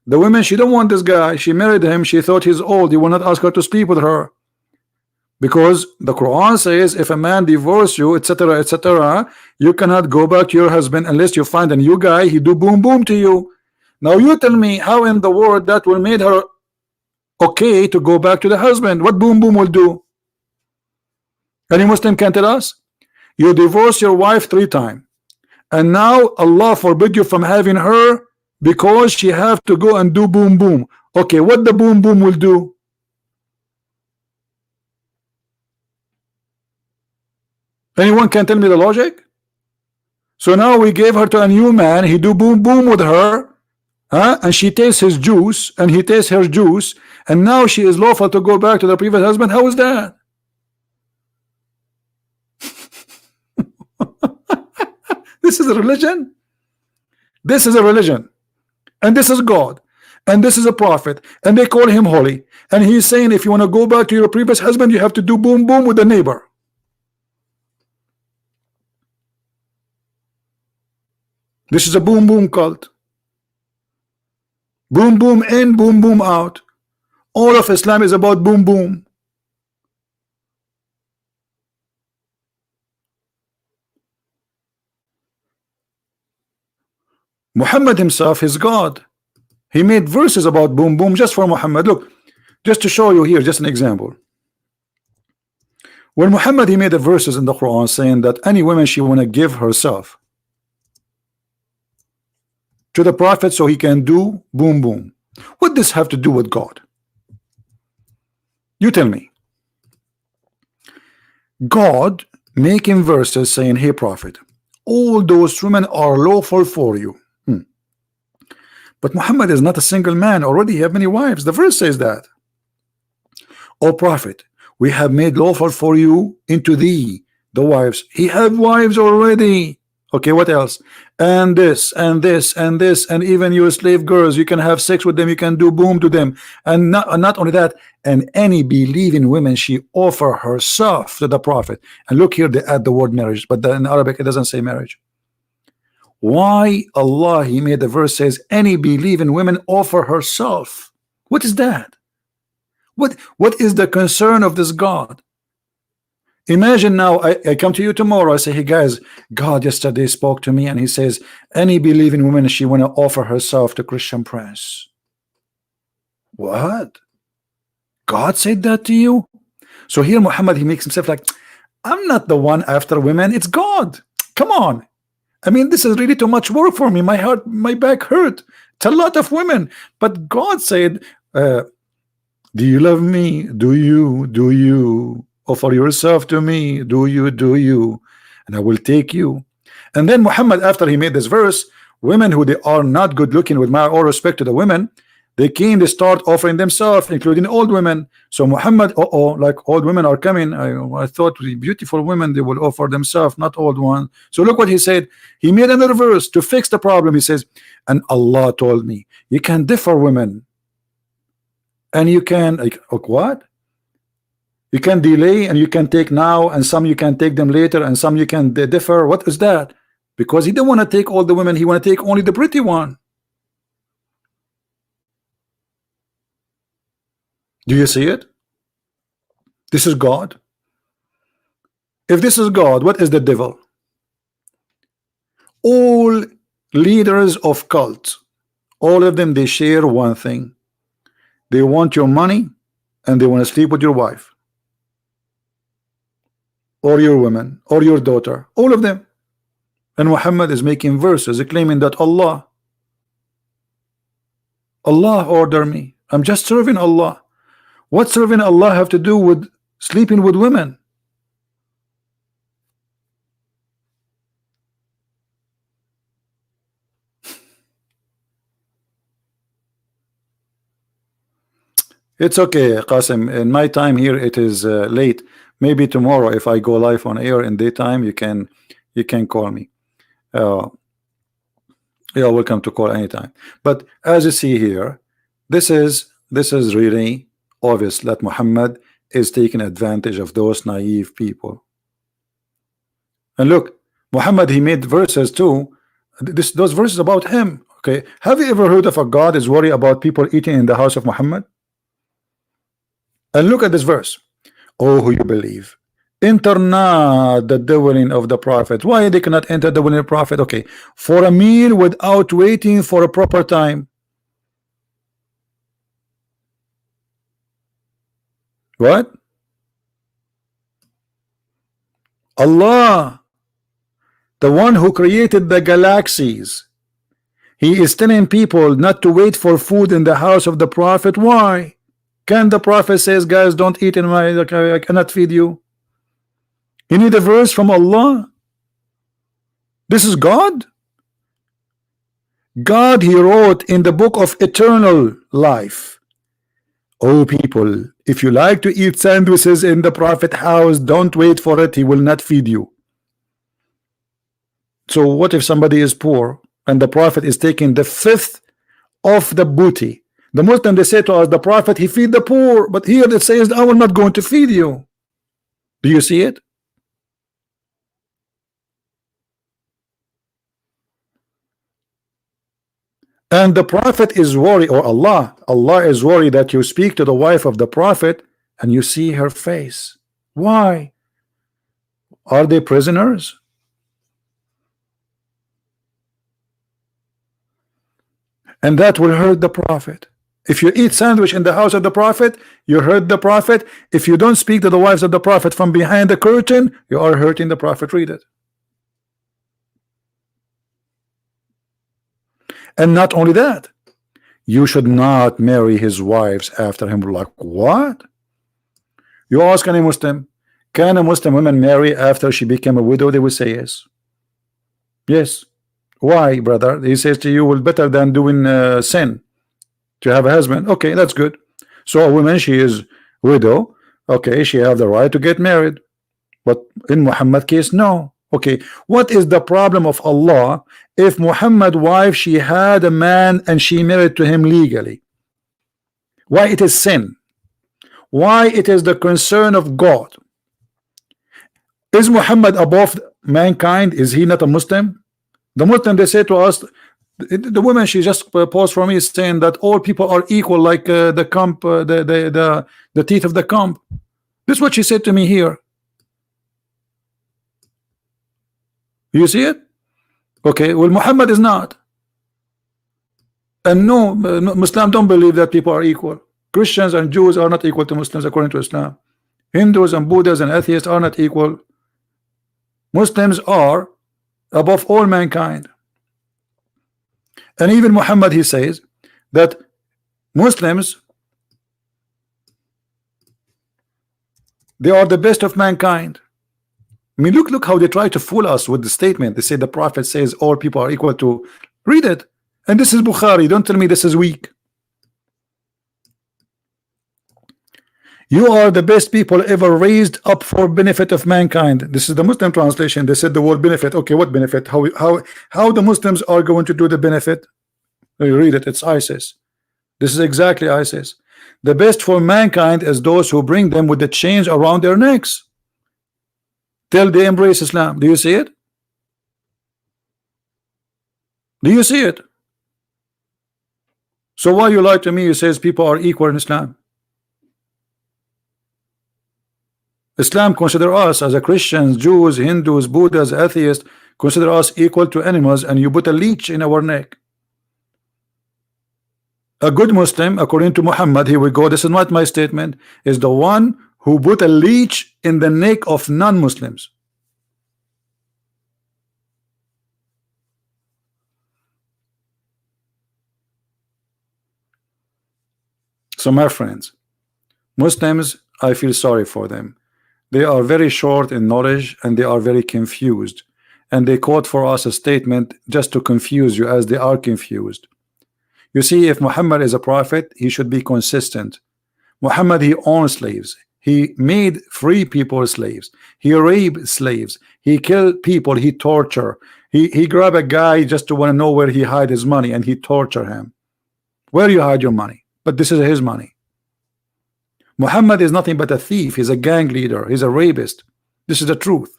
The woman, she don't want this guy. She married him. She thought he's old. He will not ask her to sleep with her, because the Quran says if a man divorce you, etc., etc., you cannot go back to your husband unless you find a new guy. He do boom boom to you. Now you tell me how in the world that will made her okay to go back to the husband. What boom boom will do? Any Muslim can tell us? You divorce your wife 3 times, and now Allah forbid you from having her because she have to go and do boom boom. Okay, what the boom boom will do? Anyone can tell me the logic? So now we gave her to a new man, he do boom boom with her, and she tastes his juice and he tastes her juice, and now she is lawful to go back to the previous husband. How is that? This is a religion. This is a religion, and this is God, and this is a prophet, and they call him holy, and he's saying if you want to go back to your previous husband, you have to do boom boom with the neighbor. This is a boom boom cult. Boom boom in, boom boom out. All of Islam is about boom boom. Muhammad himself is God. He made verses about boom boom just for Muhammad. Look, just to show you here, just an example. When Muhammad, he made the verses in the Quran saying that any woman, she want to give herself to the prophet so he can do boom boom. What does this have to do with God? You tell me. God making verses saying, hey prophet, all those women are lawful for you. But Muhammad is not a single man. Already he have many wives. The verse says that. O prophet, we have made lawful for you into thee the wives. He have wives already. Okay, what else? And this and this and this, and even your slave girls, you can have sex with them, you can do boom to them. And not only that, and any believing women, she offer herself to the prophet. And look here, they add the word marriage, but in Arabic it doesn't say marriage. Why Allah He made the verse says any believing women offer herself? What is that? What is the concern of this God? Imagine now I come to you tomorrow, I say, hey guys, God yesterday spoke to me and he says any believing woman, she want to offer herself to Christian prince. What? God said that to you? So here Muhammad, he makes himself like, I'm not the one after women, it's God. Come on. I mean, this is really too much work for me. My heart, my back hurt. It's a lot of women. But God said, do you love me? Do you offer yourself to me? Do you? And I will take you. And then Muhammad, after he made this verse, women who they are not good looking, with my all respect to the women, they came, they start offering themselves, including old women. So Muhammad, like old women are coming. I thought the beautiful women, they will offer themselves, not old ones. So look what he said. He made another verse to fix the problem. He says, and Allah told me, you can differ women. And you can, like what? You can delay and you can take now, and some you can take them later, and some you can differ. What is that? Because he didn't want to take all the women, he want to take only the pretty one. Do you see it? This is God. If this is God, what is the devil? All leaders of cults, all of them, they share one thing. They want your money and they want to sleep with your wife or your woman or your daughter, all of them. And Muhammad is making verses claiming that Allah ordered me. I'm just serving Allah. What serving Allah have to do with sleeping with women? It's okay, Qasim. In my time here, it is late. Maybe tomorrow, if I go live on air in daytime, you can call me. Yeah, welcome to call anytime. But as you see here, this is really obvious that Muhammad is taking advantage of those naive people. And look, Muhammad, he made verses too. Those verses about him. Okay, have you ever heard of a God is worried about people eating in the house of Muhammad? And look at this verse. Oh, who you believe, enter not the dwelling of the prophet. Why they cannot enter the dwelling of the prophet? Okay, for a meal without waiting for a proper time. What? Allah, the one who created the galaxies, he is telling people not to wait for food in the house of the prophet. Why? Can the prophet says, guys, don't eat in my, I cannot feed you? You need a verse from Allah? This is God? God, he wrote in the book of eternal life, oh people, if you like to eat sandwiches in the prophet house, don't wait for it, he will not feed you. So what if somebody is poor and the prophet is taking the fifth of the booty? The Muslim, they say to us, the prophet, he feed the poor, but here it says, I will not going to feed you. Do you see it? And the prophet is worried, or Allah is worried that you speak to the wife of the prophet and you see her face. Why? Are they prisoners? And that will hurt the prophet. If you eat sandwich in the house of the prophet, you hurt the prophet. If you don't speak to the wives of the prophet from behind the curtain, you are hurting the prophet. Read it. And not only that, you should not marry his wives after him. Like what? You ask any Muslim, can a Muslim woman marry after she became a widow? They will say yes. Yes. Why, brother? He says to you, well, better than doing sin to have a husband. Okay, that's good. So a woman, she is widow. Okay, she have the right to get married. But in Muhammad case, no. Okay, what is the problem of Allah if Muhammad wife, she had a man and she married to him legally? Why it is sin? Why it is the concern of God? Is Muhammad above mankind? Is he not a Muslim? The Muslim, they say to us, the woman, she just paused for me saying that all people are equal, like the comp, the teeth of the comp. This is what she said to me here. You see it? Okay, well, Muhammad is not. And no, Muslim don't believe that people are equal. Christians and Jews are not equal to Muslims according to Islam. Hindus and Buddhists and atheists are not equal. Muslims are above all mankind. And even Muhammad, he says that Muslims, they are the best of mankind. I mean, look how they try to fool us with the statement. They say the Prophet says all people are equal to. Read it. And this is Bukhari. Don't tell me this is weak. You are the best people ever raised up for benefit of mankind. This is the Muslim translation. They said the word benefit. Okay, what benefit? How the Muslims are going to do the benefit? You read it. It's ISIS. This is exactly ISIS. The best for mankind is those who bring them with the chains around their necks till they embrace Islam. Do you see it? Do you see it? So why you lie to me? You says people are equal in Islam. Islam consider us as a Christians, Jews, Hindus, Buddhists, atheists, consider us equal to animals, and you put a leech in our neck. A good Muslim, according to Muhammad, here we go, this is not my statement, is the one who put a leech in the neck of non-Muslims. So my friends, Muslims, I feel sorry for them. They are very short in knowledge and they are very confused, and they quote for us a statement just to confuse you, as they are confused. You see, if Muhammad is a prophet, he should be consistent. Muhammad, he owned slaves. He made free people slaves. He raped slaves. He killed people. He torture. He grabbed a guy just to want to know where he hide his money, and he torture him. Where you hide your money? But this is his money. Muhammad is nothing but a thief. He's a gang leader. He's a rapist. This is the truth.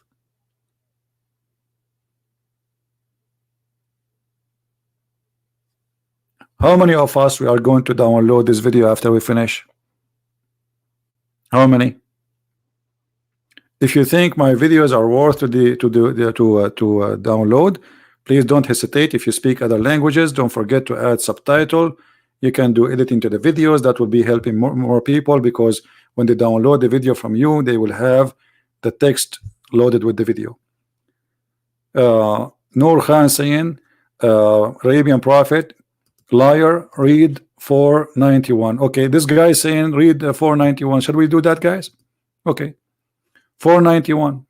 How many of us we are going to download this video after we finish? How many? If you think my videos are worth to download, please don't hesitate. If you speak other languages, don't forget to add subtitle. You can do editing to the videos. That will be helping more people, because when they download the video from you, they will have the text loaded with the video. Noor Khan saying, Arabian prophet, liar, read 491. Okay, this guy is saying read 491. Should we do that, guys? Okay, 491.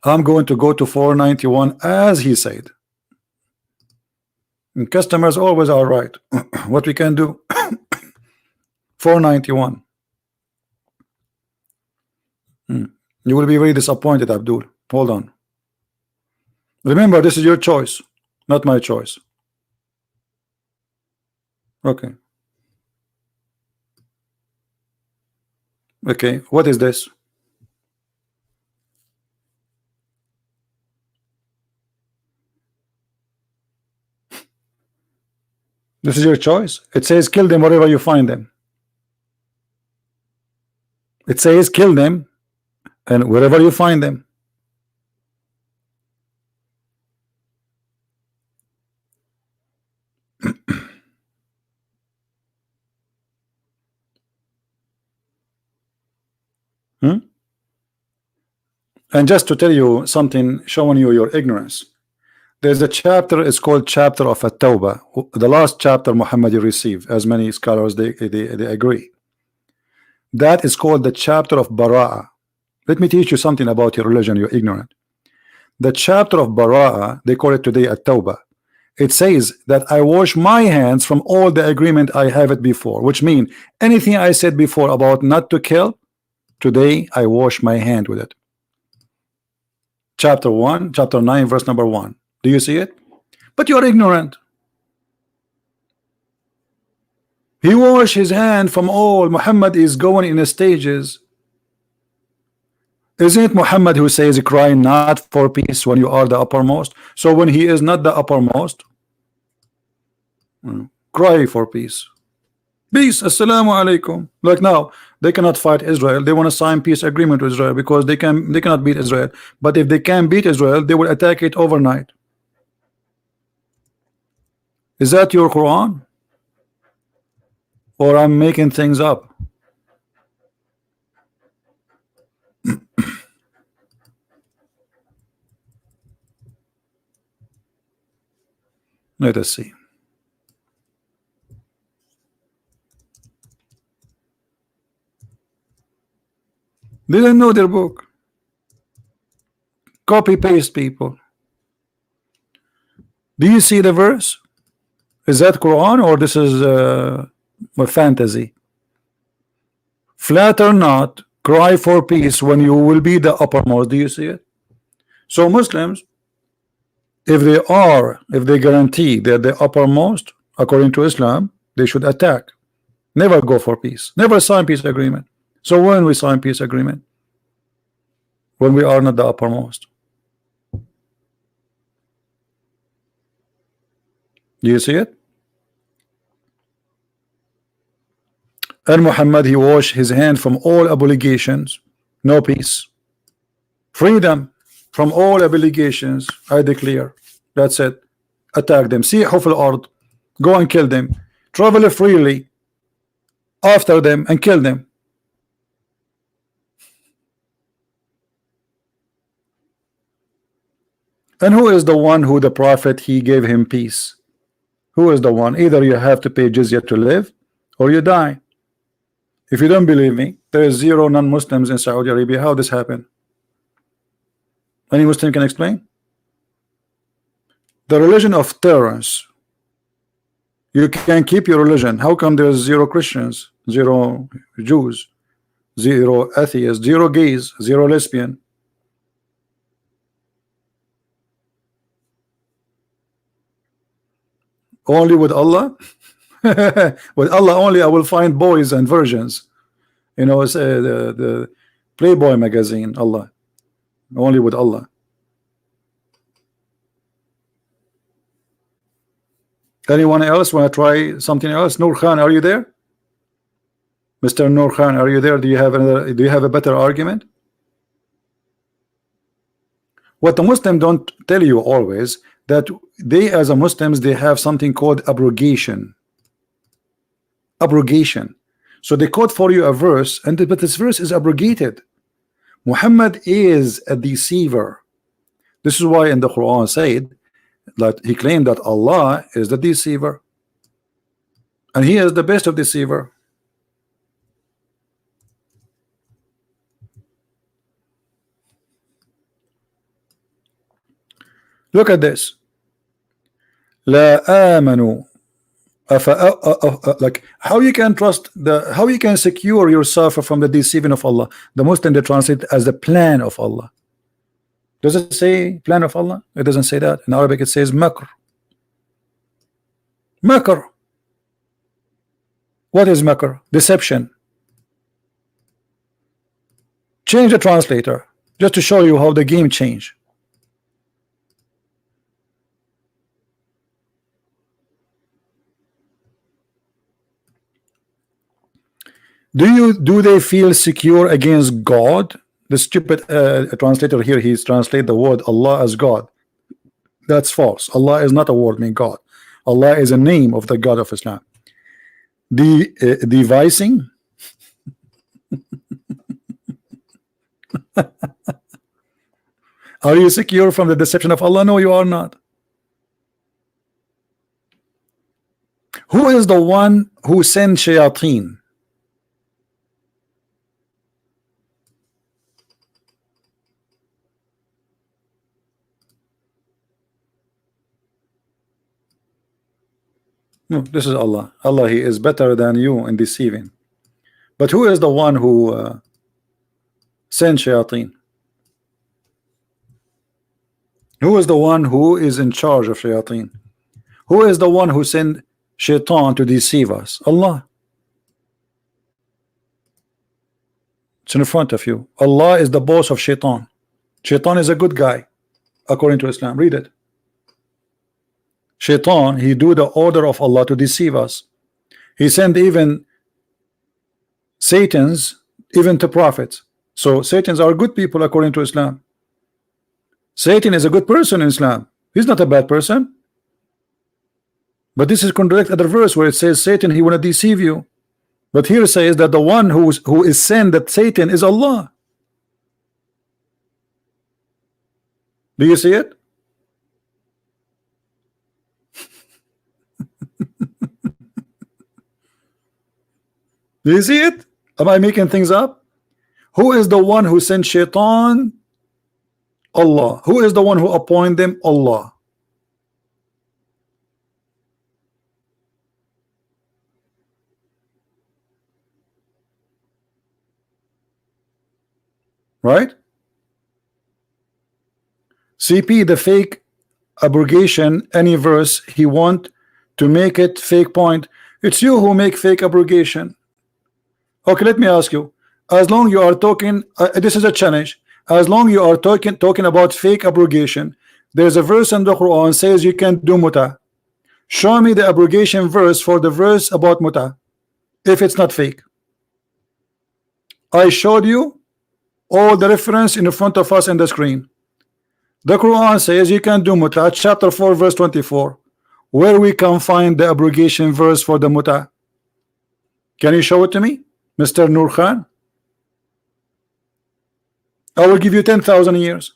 I'm going to go to 491 as he said. And customers always are right. What we can do? 491. You will be very disappointed, Abdul. Hold on. Remember, this is your choice, not my choice. Okay. Okay, what is this? This is your choice. It says kill them wherever you find them. It says kill them and wherever you find them. And just to tell you something, showing you your ignorance, there's a chapter, it's called chapter of At-Tawbah, the last chapter Muhammad received, as many scholars they agree. That is called the chapter of Bara'ah. Let me teach you something about your religion, you're ignorant. The chapter of Bara'ah, they call it today At-Tawbah. It says that I wash my hands from all the agreement I have it before, which means anything I said before about not to kill, today I wash my hand with it. Chapter 1, chapter 9, verse number 1. Do you see it? But you are ignorant. He washed his hand from all. Muhammad is going in stages. Isn't it Muhammad who says cry not for peace when you are the uppermost? So when he is not the uppermost, cry for peace. Peace, assalamu alaikum. Like now, they cannot fight Israel. They want to sign peace agreement with Israel because they cannot beat Israel. But if they can beat Israel, they will attack it overnight. Is that your Quran? Or I'm making things up? Let us see. They didn't know their book. Copy paste, people. Do you see the verse? Is that Quran or this is a fantasy? Flatter not, cry for peace when you will be the uppermost. Do you see it? So Muslims, if they guarantee they're the uppermost according to Islam, they should attack. Never go for peace. Never sign peace agreement. So when we sign peace agreement? When we are not the uppermost. Do you see it? And Muhammad, he washed his hand from all obligations. No peace. Freedom from all obligations. I declare. That's it. Attack them. Sihu fil ard. Go and kill them. Travel freely after them and kill them. And who is the one who the prophet he gave him peace? Who is the one? Either you have to pay jizya to live or you die. If you don't believe me, there is 0 non-Muslims in Saudi Arabia. How this happened? Any Muslim can explain? The religion of tolerance. You can keep your religion. How come there's 0 Christians, 0 Jews, 0 atheists, 0 gays, 0 lesbian? Only with Allah? With Allah only I will find boys and virgins. You know, it's the Playboy magazine. Allah. Only with Allah. Anyone else want to try something else? Nur Khan, are you there? Mr. Nur Khan, are you there? Do you have a better argument? What the Muslims don't tell you always, that they as a Muslims, they have something called abrogation. Abrogation. So they quote for you a verse, but this verse is abrogated. Muhammad is a deceiver. This is why in the Quran said that he claimed that Allah is the deceiver, and he is the best of deceiver. Look at this. La amanu. Like how you can trust how you can secure yourself from the deceiving of Allah. The Muslim they translate as the plan of Allah. Does it say plan of Allah? It doesn't say that. In Arabic it says makr. Makr. What is makr? Deception. Change the translator just to show you how the game changed. Do they feel secure against God? The stupid translator here, he's translate the word Allah as God. That's false. Allah is not a word meaning God. Allah is a name of the God of Islam. Devising. Are you secure from the deception of Allah? No, you are not. Who is the one who sent shayateen? No, this is Allah. Allah, he is better than you in deceiving. But who is the one who sent shayateen? Who is the one who is in charge of shayateen? Who is the one who sent shaitan to deceive us? Allah. It's in front of you. Allah is the boss of Shaitan. Shaitan is a good guy according to Islam. Read it. Shaitan, he do the order of Allah to deceive us. He sent even Satans even to prophets. So Satans are good people according to Islam. Satan is a good person in Islam. He's not a bad person. But this is contradict other verse where it says Satan, he want to deceive you. But here it says that the one who is sent, that Satan, is Allah. Do you see it? Do you see it? Am I making things up? Who is the one who sent Shaitan? Allah. Who is the one who appointed them? Allah. Right? CP, the fake abrogation, any verse he want to make it fake point. It's you who make fake abrogation. Okay, let me ask you. As long you are talking, this is a challenge. As long you are talking about fake abrogation, there's a verse in the Quran says you can do muta. Show me the abrogation verse for the verse about muta, if it's not fake. I showed you all the reference in front of us in the screen. The Quran says you can do muta, chapter 4 verse 24. Where we can find the abrogation verse for the muta? Can you show it to me, Mr. Nur Khan? I will give you 10,000 years.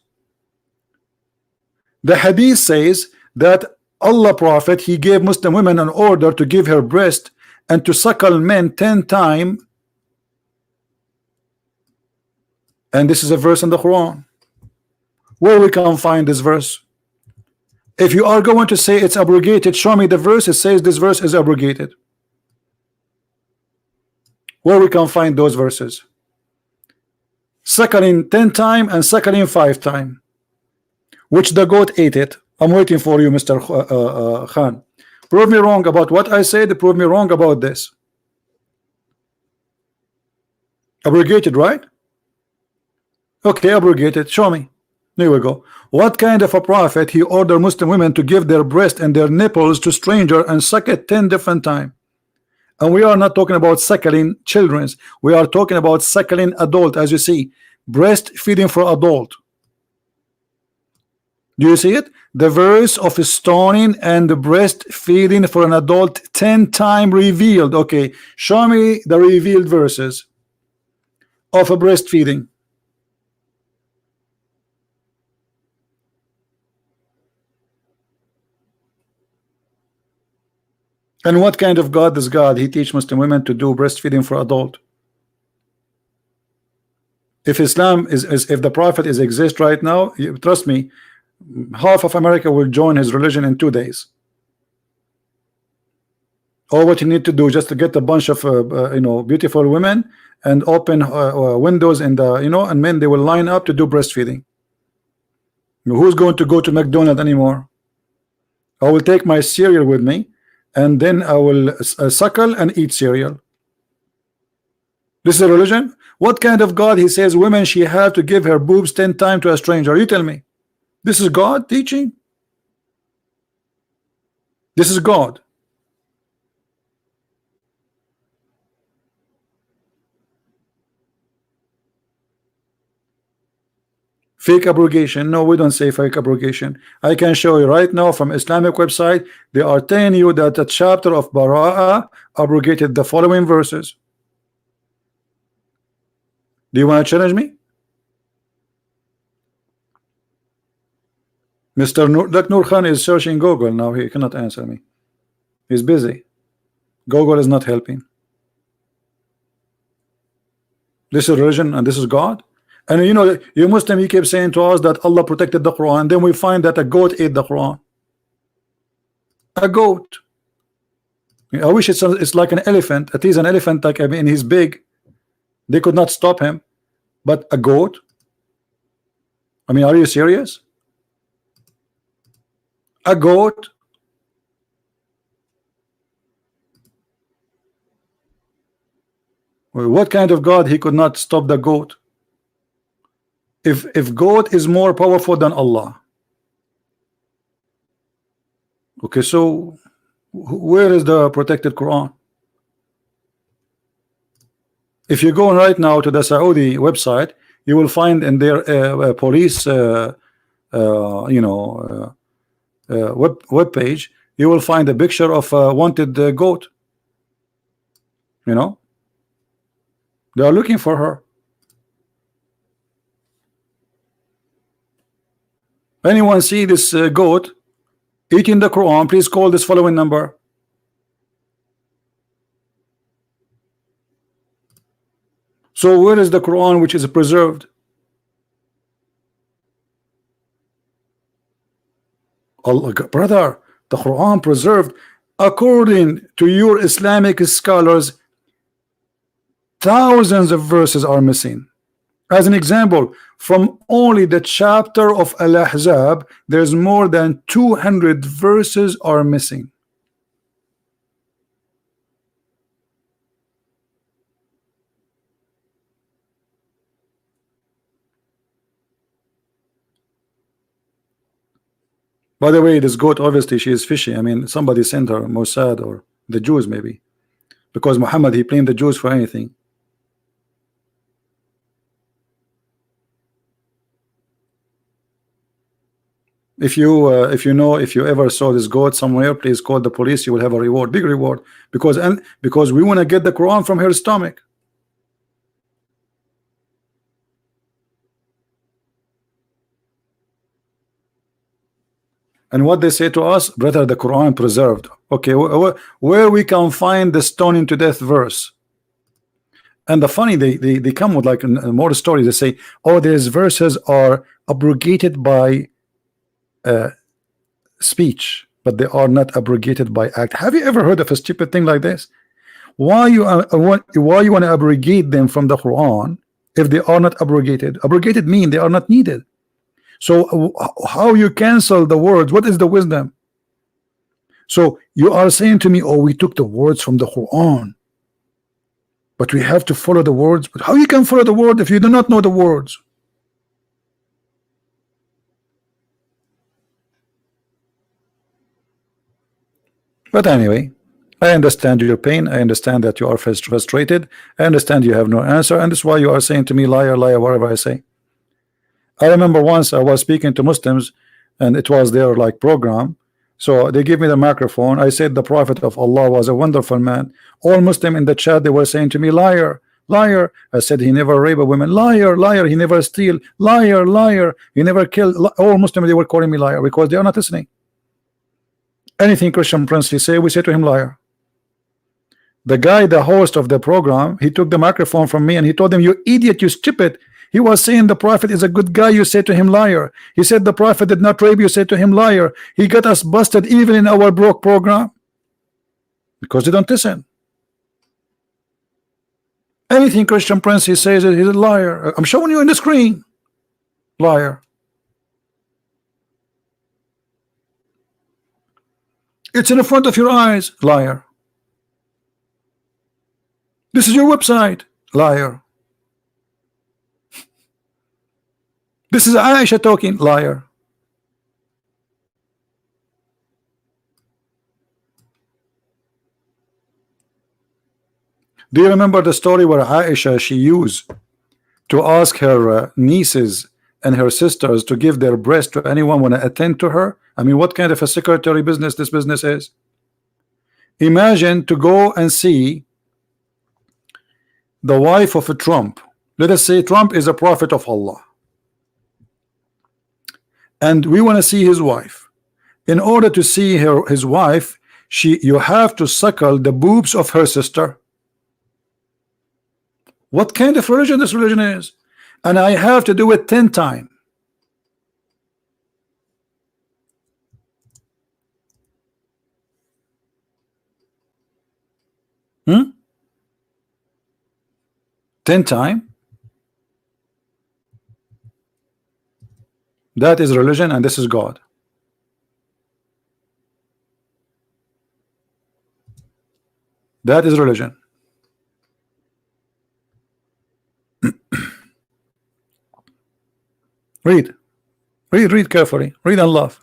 The hadith says that Allah Prophet, he gave Muslim women an order to give her breast and to suckle men 10 times. And this is a verse in the Quran. Where we can find this verse? If you are going to say it's abrogated, show me the verse. It says this verse is abrogated. Where we can find those verses? Suckling 10 times and suckling 5 times. Which the goat ate it. I'm waiting for you, Mr. Khan. Prove me wrong about what I said. Prove me wrong about this. Abrogated, right? Okay, abrogated. Show me. There we go. What kind of a prophet he ordered Muslim women to give their breast and their nipples to stranger and suck it 10 different times? And we are not talking about suckling children. We are talking about suckling adult, as you see. Breastfeeding for adult. Do you see it? The verse of stoning and the breastfeeding for an adult 10 times revealed. Okay, show me the revealed verses of a breastfeeding. And what kind of God is God? He teach Muslim women to do breastfeeding for adult. If Islam is if the Prophet is exist right now, trust me, half of America will join his religion in 2 days. All what you need to do just to get a bunch of beautiful women and open windows in the and men, they will line up to do breastfeeding. Who's going to go to McDonald's anymore? I will take my cereal with me, and then I will suckle and eat cereal. This is a religion? What kind of God? He says women, she have to give her boobs 10 times to a stranger. You tell me, this is God teaching? This is God. Fake abrogation? No, we don't say fake abrogation. I can show you right now from Islamic website. They are telling you that the chapter of Bara'a abrogated the following verses. Do you want to challenge me? Mr. Nur Khan is searching Google now. He cannot answer me. He's busy. Google is not helping. This is religion and this is God. And you Muslim, you keep saying to us that Allah protected the Quran. Then we find that a goat ate the Quran. A goat. I wish it's like an elephant. It is an elephant, like, I mean, he's big. They could not stop him. But a goat? I mean, are you serious? A goat? What kind of God he could not stop the goat? If goat is more powerful than Allah, okay, so where is the protected Quran? If you go right now to the Saudi website, you will find in their police web page, you will find a picture of a wanted goat. You know, they are looking for her. Anyone see this goat eating the Quran? Please call this following number. So where is the Quran which is preserved? Allah, brother, the Quran preserved according to your Islamic scholars. Thousands of verses are missing. As an example, from only the chapter of Al-Ahzab, there's more than 200 verses are missing. By the way, this goat, obviously she is fishy. I mean, somebody sent her, Mossad or the Jews maybe, because Muhammad, he blamed the Jews for anything. If you ever saw this goat somewhere, please call the police. You will have a reward, big reward, because we want to get the Quran from her stomach. And what they say to us, brother, the Quran preserved. Okay, where we can find the stoning to death verse? And the funny, they come with like more stories. They say, oh, these verses are abrogated by speech, but they are not abrogated by act. Have you ever heard of a stupid thing like this? Why you want to abrogate them from the Quran if they are not abrogated? Abrogated mean they are not needed. So how you cancel the words? What is the wisdom? So you are saying to me, oh, we took the words from the Quran, but we have to follow the words. But how you can follow the word if you do not know the words? But anyway, I understand your pain. I understand that you are frustrated. I understand you have no answer, and that's why you are saying to me, liar, liar, whatever I say. I remember once I was speaking to Muslims, and it was their like program. So they gave me the microphone. I said the Prophet of Allah was a wonderful man. All Muslim in the chat, they were saying to me, liar, liar. I said he never raped a woman. Liar, liar. He never steal. Liar, liar. He never killed. All Muslims, they were calling me liar because they are not listening. Anything Christian Prince he say, we say to him liar. The guy, the host of the program, he took the microphone from me and he told them, you idiot, you stupid. He was saying the Prophet is a good guy, you say to him liar. He said the Prophet did not rape you, say to him liar. He got us busted even in our broke program because they don't listen. Anything Christian Prince he says he's a liar. I'm showing you in the screen. Liar. It's in the front of your eyes. Liar. This is your website. Liar. This is Aisha talking. Liar. Do you remember the story where Aisha, she used to ask her nieces and her sisters to give their breast to anyone want to attend to her? I mean, what kind of a secretary business this business is? Imagine to go and see the wife of a Trump. Let us say Trump is a prophet of Allah, and we want to see his wife. In order to see his wife, you have to suckle the boobs of her sister. What kind of religion this religion is? And I have to do it 10 times. Hmm? 10 times? That is religion and this is God. That is religion. Read, read carefully. Read and laugh.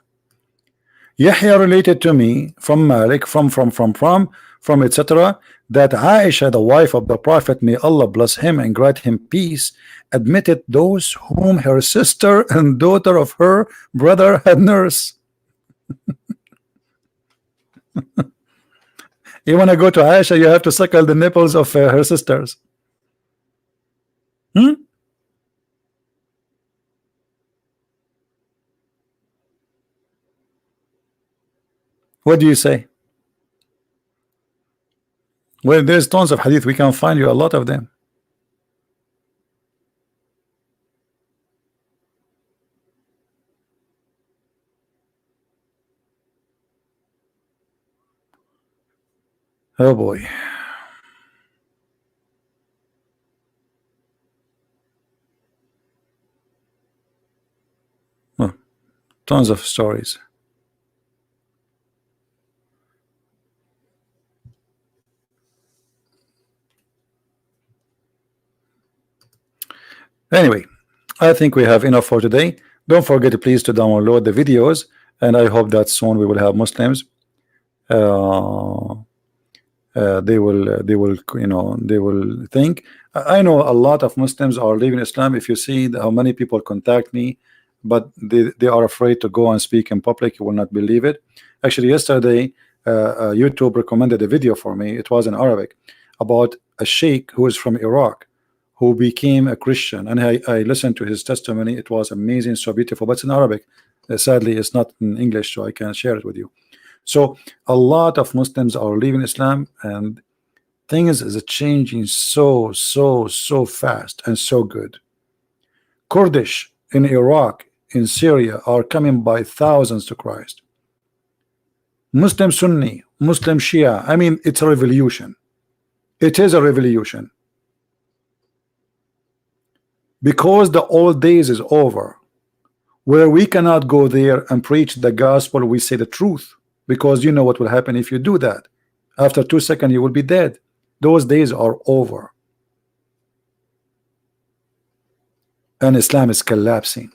Yahya related to me from Malik, from etc. that Aisha, the wife of the Prophet, may Allah bless him and grant him peace, admitted those whom her sister and daughter of her brother had nursed. You want to go to Aisha, you have to suckle the nipples of her sisters. What do you say? Well, there's tons of hadith. We can find you a lot of them. Oh boy. Oh, tons of stories. Anyway, I think we have enough for today. Don't forget, please, to download the videos, and I hope that soon we will have Muslims. They will, you know, they will think. I know a lot of Muslims are leaving Islam. If you see how many people contact me, but they are afraid to go and speak in public, you will not believe it. Actually, yesterday, YouTube recommended a video for me. It was in Arabic about a sheikh who is from Iraq, who became a Christian, and I listened to his testimony. It was amazing, so beautiful, but it's in Arabic. Sadly, it's not in English, so I can't share it with you. So a lot of Muslims are leaving Islam, and things is changing so fast and so good. Kurdish in Iraq, in Syria, are coming by thousands to Christ. Muslim Sunni, Muslim Shia, I mean, it's a revolution. It is a revolution. Because the old days is over, where we cannot go there and preach the gospel. We say the truth, because you know what will happen if you do that. After 2 seconds you will be dead. Those days are over, and Islam is collapsing.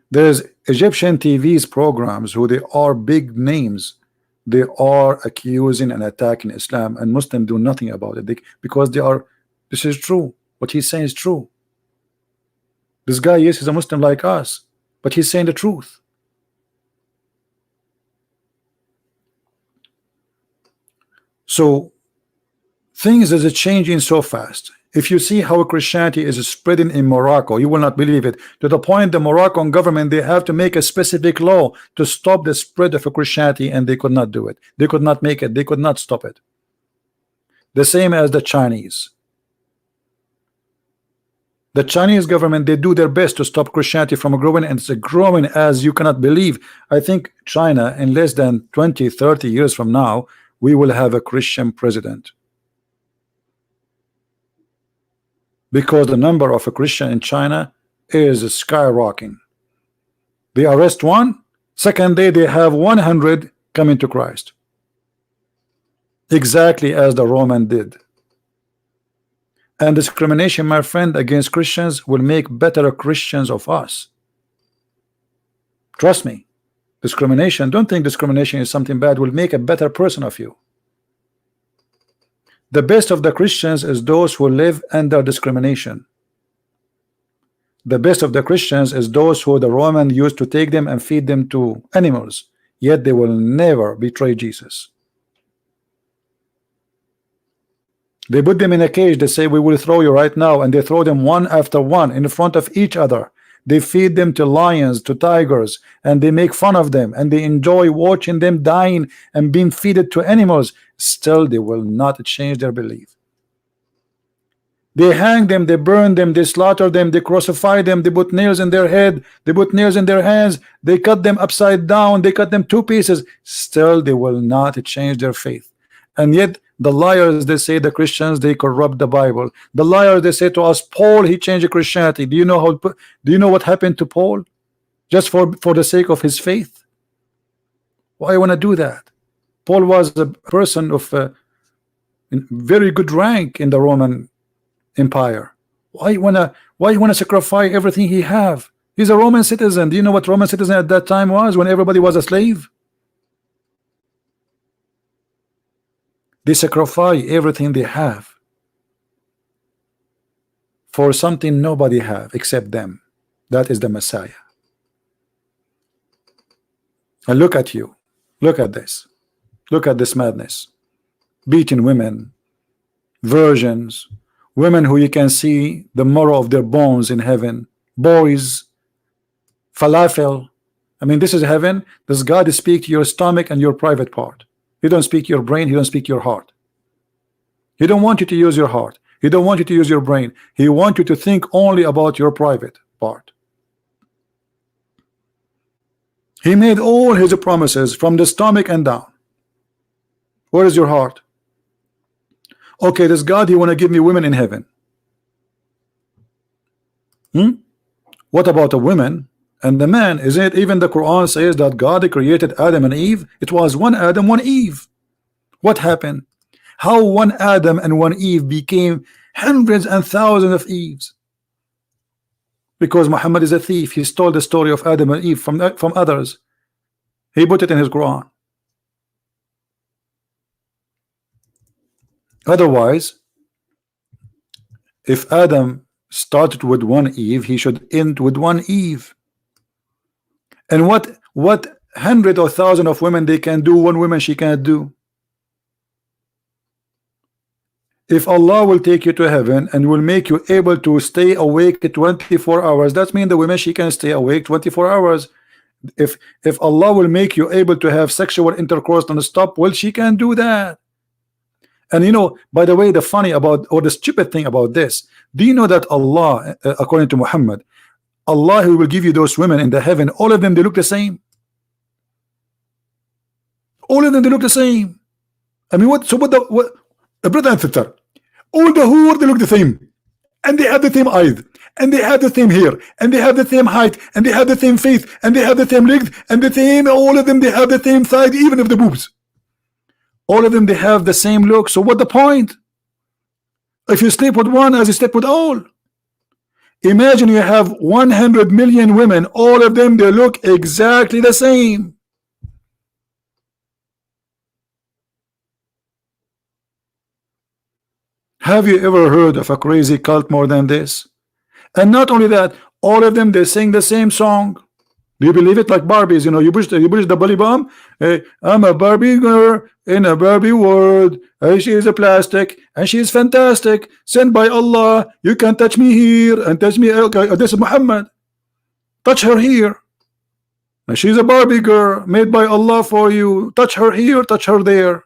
There's Egyptian TV's programs who they are big names. They are accusing and attacking Islam, and Muslims do nothing about it, because they are, this is true. What he's saying is true. This guy, yes, he's a Muslim like us, but he's saying the truth. So things is changing so fast. If you see how Christianity is spreading in Morocco, you will not believe it, to the point the Moroccan government, they have to make a specific law to stop the spread of Christianity, and they could not do it. They could not make it. They could not stop it. The same as the Chinese. The Chinese government, they do their best to stop Christianity from growing, and it's growing as you cannot believe. I think China, in less than 20-30 years from now, we will have a Christian president, because the number of a Christian in China is skyrocketing. They arrest one, second day they have 100 coming to Christ, exactly as the Roman did. And discrimination, my friend, against Christians will make better Christians of us. Trust me. Discrimination, don't think discrimination is something bad, will make a better person of you. The best of the Christians is those who live under discrimination. The best of the Christians is those who the Roman used to take them and feed them to animals, yet they will never betray Jesus. They put them in a cage. They say, we will throw you right now, and they throw them one after one in front of each other. They feed them to lions, to tigers, and they make fun of them, and they enjoy watching them dying and being fed to animals. Still, they will not change their belief. They hang them, they burn them, they slaughter them, they crucify them, they put nails in their head, they put nails in their hands, they cut them upside down, they cut them 2 pieces. Still, they will not change their faith. And yet the liars, they say the Christians, they corrupt the Bible. The liars, they say to us, Paul, he changed Christianity. Do you know how? Do you know what happened to Paul? Just for the sake of his faith? Why want to do that? Paul was a person of very good rank in the Roman Empire. Why you wanna sacrifice everything he have? He's a Roman citizen. Do you know what Roman citizen at that time was, when everybody was a slave? They sacrifice everything they have for something nobody have except them. That is the Messiah. And look at you. Look at this. Look at this madness. Beating women, virgins, women who you can see the marrow of their bones in heaven, boys, falafel. I mean, this is heaven. Does God speak to your stomach and your private part? He don't speak your brain. He don't speak your heart. He don't want you to use your heart. He don't want you to use your brain. He wants you to think only about your private part. He made all his promises from the stomach and down. Where is your heart? Okay, this God, he want to give me women in heaven. What about the women and the man? Isn't it even the Quran says that God created Adam and Eve? It was one Adam, one Eve. What happened? How one Adam and one Eve became hundreds and thousands of Eves? Because Muhammad is a thief. He stole the story of Adam and Eve from others. He put it in his Quran. Otherwise, if Adam started with one Eve, he should end with one Eve. And what hundred or thousand of women they can do, one woman she can't do. If Allah will take you to heaven and will make you able to stay awake 24 hours, that means the women she can stay awake 24 hours. If Allah will make you able to have sexual intercourse non-stop, well, she can do that. And you know, by the way, the funny about, or the stupid thing about this, do you know that Allah, according to Muhammad, Allah who will give you those women in the heaven, all of them they look the same. All of them they look the same. I mean, what brother and sister, all the whore they look the same, and they have the same eyes, and they have the same hair, and they have the same height, and they have the same face, and they have the same legs, and the same, all of them they have the same side, even of the boobs. All of them they have the same look. So what the point? If you sleep with one as you sleep with all. Imagine you have 100 million women, all of them they look exactly the same. Have you ever heard of a crazy cult more than this? And not only that, all of them they sing the same song. Do you believe it? Like Barbies, you know, you push the belly bomb. Hey, I'm a Barbie girl in a Barbie world. Hey, she is a plastic and she is fantastic, sent by Allah. You can touch me here and touch me. Okay, this is Muhammad. Touch her here. Now, she's a Barbie girl made by Allah for you. Touch her here, touch her there.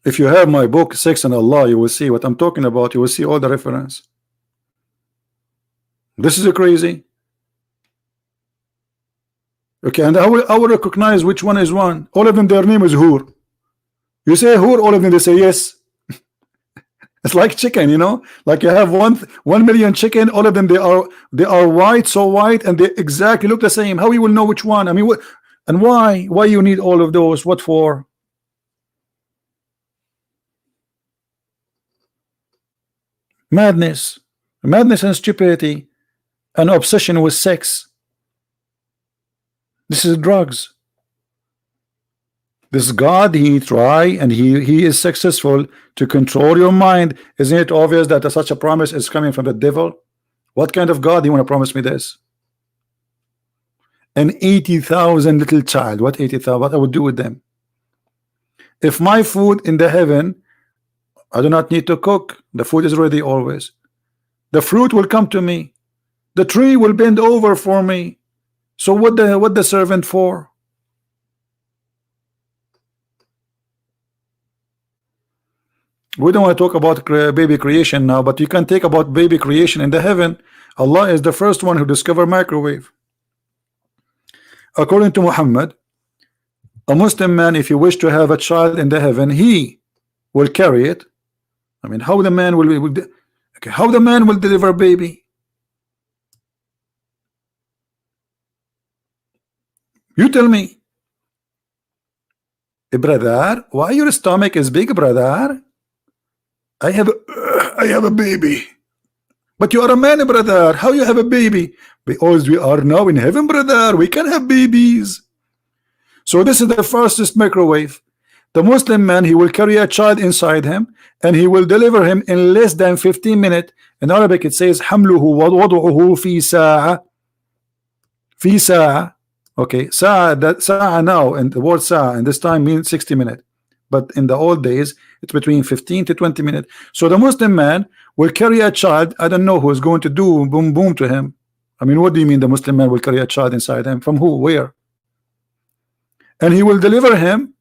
If you have my book Sex and Allah, you will see what I'm talking about. You will see all the reference. This is crazy. Okay, and I will recognize which one is one. All of them, their name is Hur. You say Hur, all of them they say yes. It's like chicken, you know, like you have 1 million chicken. All of them they are white, so white, and they exactly look the same. How you will know which one? I mean, what and why? Why you need all of those? What for? Madness and stupidity, an obsession with sex. This is drugs. This God, he try and he is successful to control your mind. Isn't it obvious that such a promise is coming from the devil? What kind of God you want to promise me this? An 80,000 little child. What 80,000? What I would do with them? If my food in the heaven, I do not need to cook. The food is ready always. The fruit will come to me. The tree will bend over for me. So what the servant for? We don't want to talk about baby creation now, but you can take about baby creation in the heaven. Allah is the first one who discovered microwave. According to Muhammad, a Muslim man, if he wish to have a child in the heaven, he will carry it. I mean, how the man will deliver a baby? You tell me. Brother, why your stomach is big, brother? I have a baby. But you are a man, brother. How you have a baby? Because we are now in heaven, brother. We can have babies. So this is the fastest microwave. The Muslim man, he will carry a child inside him and he will deliver him in less than 15 minutes. In Arabic it says حمله ووضعه في ساعة. في ساعة. Okay, ساعة, that ساعة now, and the word ساعة in this time means 60 minutes. But in the old days it's between 15 to 20 minutes. So the Muslim man will carry a child. I don't know who is going to do boom boom to him. I mean, what do you mean the Muslim man will carry a child inside him? From who? Where? And he will deliver him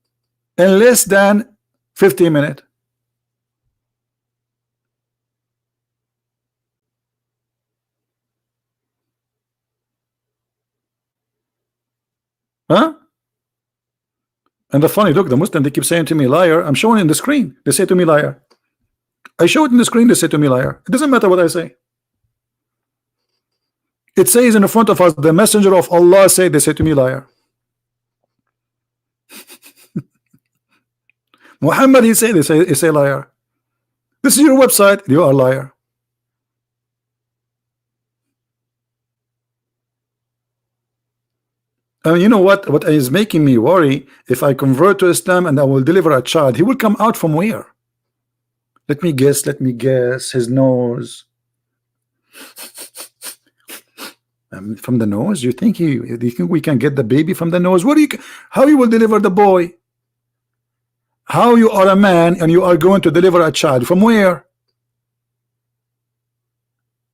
in less than 15 minutes. Huh? And the funny, look, the Muslim, they keep saying to me liar. I'm showing in the screen. They say to me liar. I show it in the screen. They say to me liar. It doesn't matter what I say. It says in front of us, the messenger of Allah said. They say to me liar. Mohammed, he said. They say liar. This is your website. You are liar. I mean, you know what is making me worry? If I convert to Islam and I will deliver a child, he will come out from where? Let me guess. His nose. From the nose? You think we can get the baby from the nose? How you will deliver the boy? How you are a man and you are going to deliver a child? From where?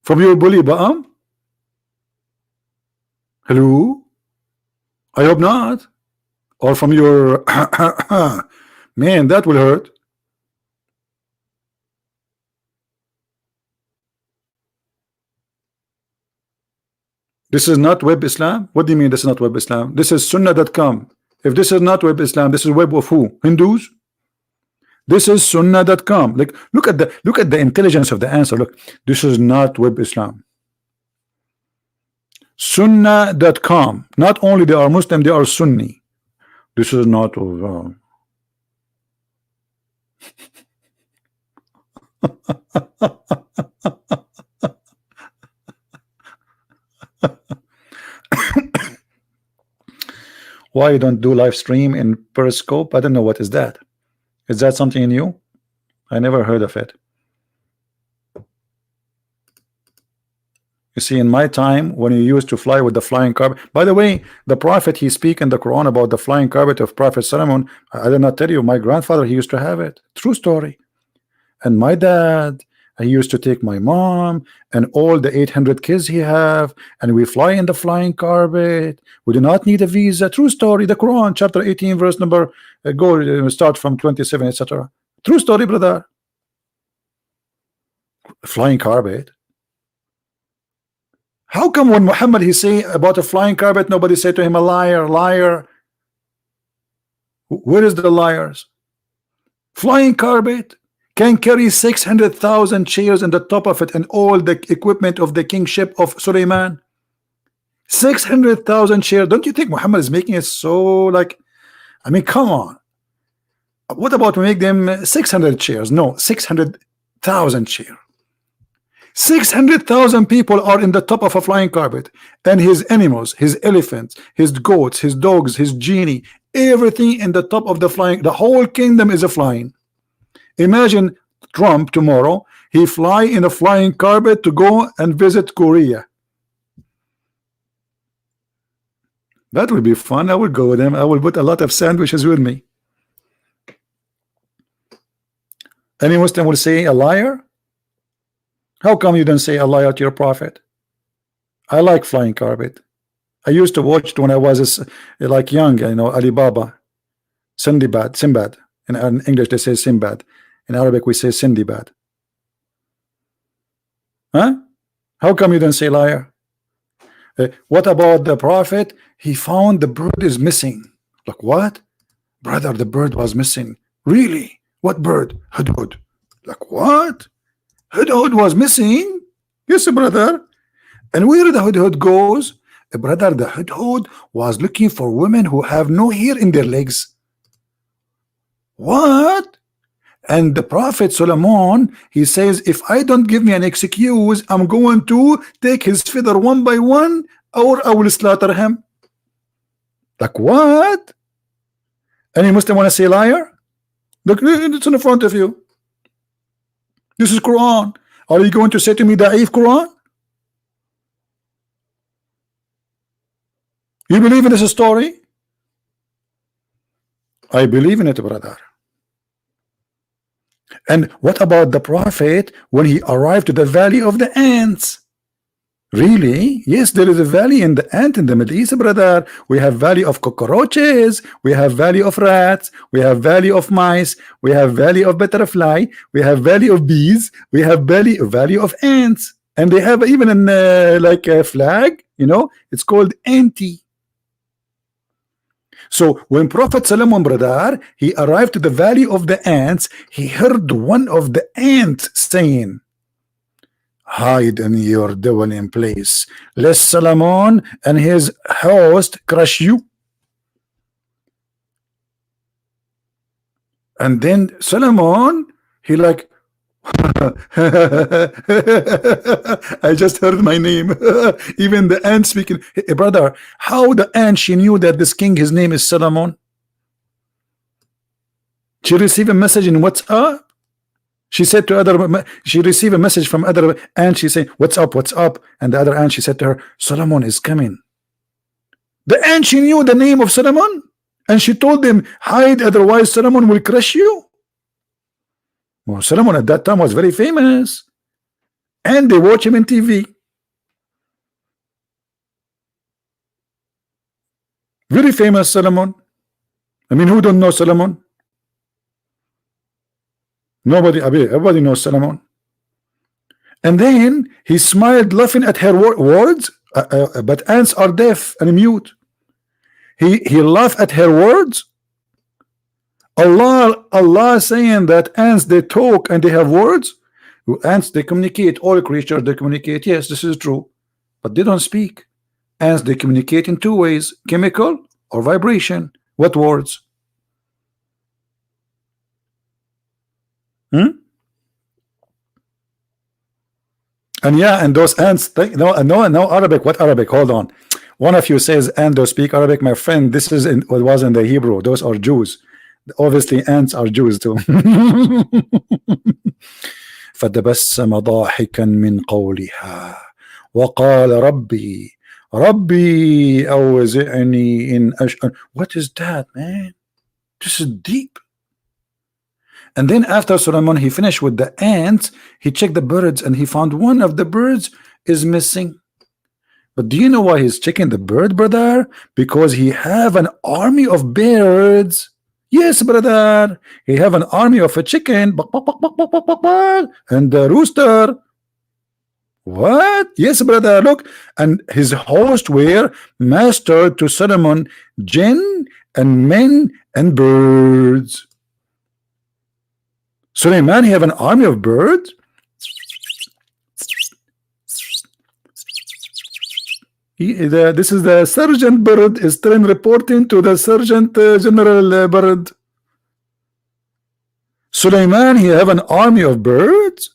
From your bully bum? Hello? I hope not. Or from your man, that will hurt. This is not Web Islam? What do you mean this is not Web Islam? This is Sunnah.com. If this is not Web Islam, this is web of who? Hindus? This is Sunnah.com. Like, look at the intelligence of the answer. Look, this is not Web Islam. Sunnah.com. Not only they are Muslim, they are Sunni. This is not why you don't do live stream in Periscope? I don't know what is that. Is that something new? I never heard of it. You see, in my time, when you used to fly with the flying carpet. By the way, the Prophet, he speak in the Quran about the flying carpet of Prophet Solomon. I did not tell you, my grandfather, he used to have it. True story. And my dad, he used to take my mom and all the 800 kids he have, and we fly in the flying carpet. We do not need a visa. True story. The Quran, chapter 18, verse number, start from 27, etc. True story, brother. Flying carpet. How come when Muhammad he say about a flying carpet, nobody say to him a liar, liar? Where is the liars? Flying carpet can carry 600,000 chairs in the top of it and all the equipment of the kingship of Suleiman. 600,000 chairs. Don't you think Muhammad is making it so like? I mean, come on. What about we make them 600 chairs? No, 600,000 chairs. 600,000 people are in the top of a flying carpet, and his animals, his elephants, his goats, his dogs, his genie, everything in the top of the flying. The whole kingdom is a flying. Imagine Trump tomorrow, he fly in a flying carpet to go and visit Korea. That would be fun. I will go with him. I will put a lot of sandwiches with me. Any Muslim will say a liar. How come you don't say a liar to your prophet? I like flying carpet. I used to watch it when I was like young, you know, Alibaba, Sinbad. In English they say Sinbad. In Arabic we say Sindibad. Huh? How come you don't say liar? What about the prophet? He found the bird is missing. Like what? Brother, the bird was missing. Really? What bird? Hudhud. Like what? Hudhud was missing? Yes, brother. And where the Hudhud goes? Brother, the Hudhud was looking for women who have no hair in their legs. What? And the Prophet Solomon, he says, if I don't give me an excuse, I'm going to take his feather one by one, or I will slaughter him. Like what? Any Muslim want to say liar? Look, it's in the front of you. This is Quran. Are you going to say to me da'if Quran? You believe in this story? I believe in it, brother. And what about the Prophet when he arrived to the valley of the ants? Really? Yes, there is a valley in the ant in the Middle East, brother. We have valley of cockroaches, we have valley of rats, we have valley of mice, we have valley of butterfly, we have valley of bees, we have valley of ants, and they have even an like a flag, you know, it's called anti. So when Prophet Solomon, brother, he arrived to the valley of the ants, he heard one of the ants saying, hide in your dwelling place, lest Solomon and his host crush you. And then Solomon, he like, I just heard my name. Even the ant speaking. Hey, brother, how the ant, she knew that this king, his name is Solomon? She received a message in WhatsApp. She said to other, she received a message from other ant. She said, what's up, what's up? And the other ant, she said to her, Solomon is coming. The ant, she knew the name of Solomon, and she told them, hide, otherwise Solomon will crush you. Well, Solomon at that time was very famous, and they watch him in TV. Very famous Solomon. I mean, who don't know Solomon? Nobody. Everybody knows Solomon. And then he smiled, laughing at her words. But ants are deaf and mute. He laughed at her words. Allah saying that ants, they talk and they have words. Ants, they communicate. All creatures, they communicate. Yes, this is true, but they don't speak. Ants, they communicate in two ways: chemical or vibration. What words? And yeah, and those ants think, no Arabic. What Arabic? Hold on. One of you says, and those speak Arabic. My friend, this is in what was in the Hebrew. Those are Jews. Obviously ants are Jews too. فتبسم ضاحكا من قولها وقال ربي أوزعني إن أشأن. What is that, man? This is deep. And then after Solomon, he finished with the ants, he checked the birds and he found one of the birds is missing. But do you know why he's checking the bird, brother? Because he have an army of birds. Yes, brother. He have an army of a chicken and the rooster. What? Yes, brother. Look, and his host were master to Solomon, jinn and men and birds. Suleiman, he have an army of birds. This is the sergeant bird is then reporting to the sergeant general bird. Suleiman, he have an army of birds.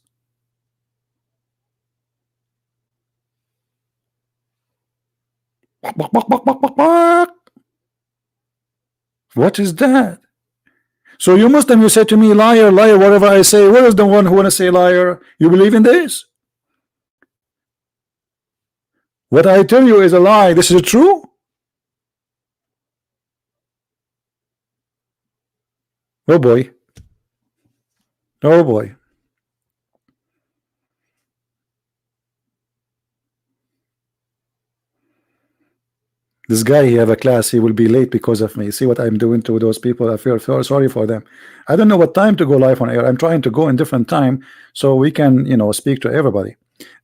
What is that? So you Muslim, you say to me, liar, liar, whatever I say. Where is the one who want to say liar? You believe in this? What I tell you is a lie. This is true. Oh boy. Oh boy. This guy, he have a class, he will be late because of me. See what I'm doing to those people. I feel sorry for them. I don't know what time to go live on air. I'm trying to go in different time so we can, you know, speak to everybody.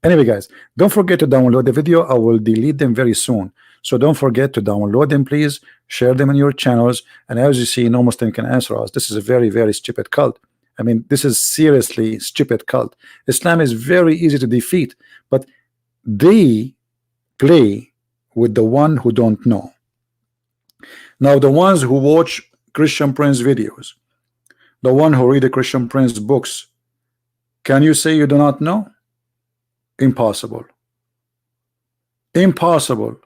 Anyway, guys, don't forget to download the video. I will delete them very soon, so don't forget to download them, please. Share them in your channels. And as you see, no Muslim can answer us. This is a very, very stupid cult. I mean, this is seriously stupid cult. Islam is very easy to defeat, but they play with the one who don't know. Now, the ones who watch Christian Prince videos, The one who read the Christian Prince books, can you say you do not know? Impossible. Impossible.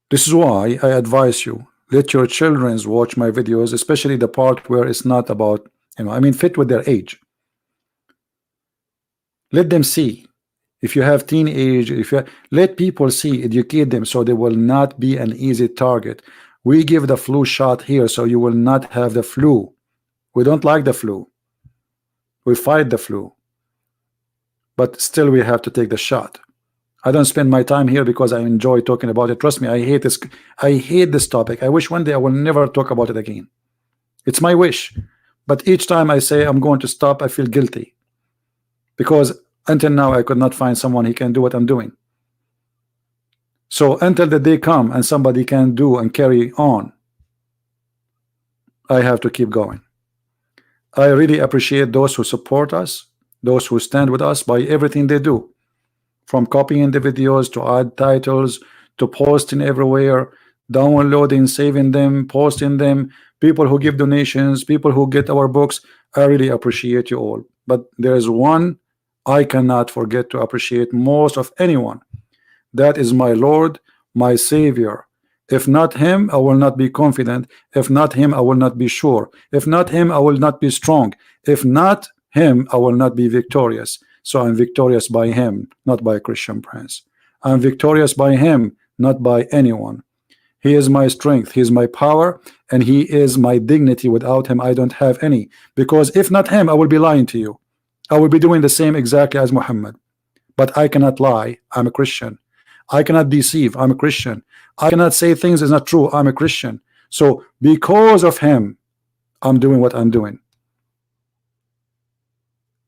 This is why I advise you, let your children watch my videos, especially the part where it's not about, I mean, fit with their age. Let them see. If you have teenage, let people see, educate them so they will not be an easy target. We give the flu shot here so you will not have the flu. We don't like the flu. We fight the flu. But still we have to take the shot. I don't spend my time here because I enjoy talking about it. Trust me, I hate this. I hate this topic. I wish one day I will never talk about it again. It's my wish. But each time I say I'm going to stop, I feel guilty. Because until now I could not find someone who can do what I'm doing. So until the day come and somebody can do and carry on, I have to keep going. I really appreciate those who support us, those who stand with us by everything they do, from copying the videos to add titles to posting everywhere, downloading, saving them, posting them, people who give donations, people who get our books. I really appreciate you all. But there is one I cannot forget to appreciate most of anyone. That is my Lord, my Savior. If not him, I will not be confident. If not him, I will not be sure. If not him, I will not be strong. If not him, I will not be victorious. So I'm victorious by him, not by a Christian Prince. I'm victorious by him, not by anyone. He is my strength, he is my power, and he is my dignity. Without him, I don't have any. Because if not him, I will be lying to you. I will be doing the same exactly as Muhammad. But I cannot lie. I'm a Christian. I cannot deceive. I'm a Christian. I cannot say things is not true. I'm a Christian. So because of him, I'm doing what I'm doing.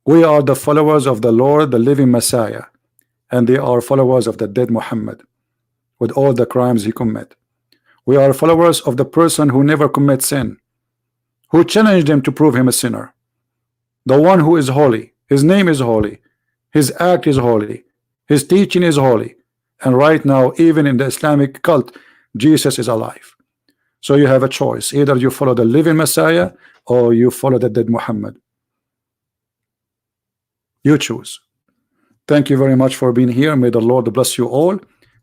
We are the followers of the Lord, the living Messiah, and they are followers of the dead Muhammad with all the crimes he commit. We are followers of the person who never commits sin, who challenged him to prove him a sinner. The one who is holy, his name is holy, his act is holy, his teaching is holy, and right now even in the Islamic cult Jesus is alive. So you have a choice, either you follow the living Messiah or you follow the dead Muhammad. You choose. Thank you very much for being here. May the Lord bless you all,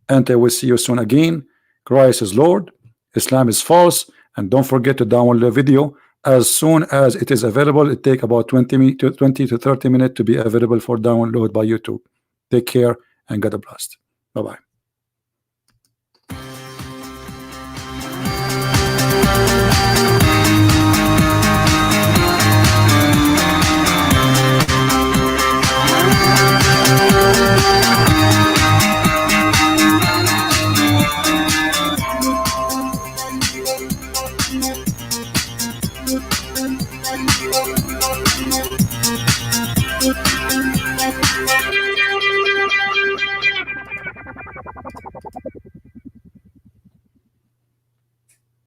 and I will see you soon again. Christ is Lord, Islam is false, and don't forget to download the video as soon as it is available. It takes about 20 to 30 minutes to be available for download by YouTube. Take care and God bless. Bye-bye. Thank you.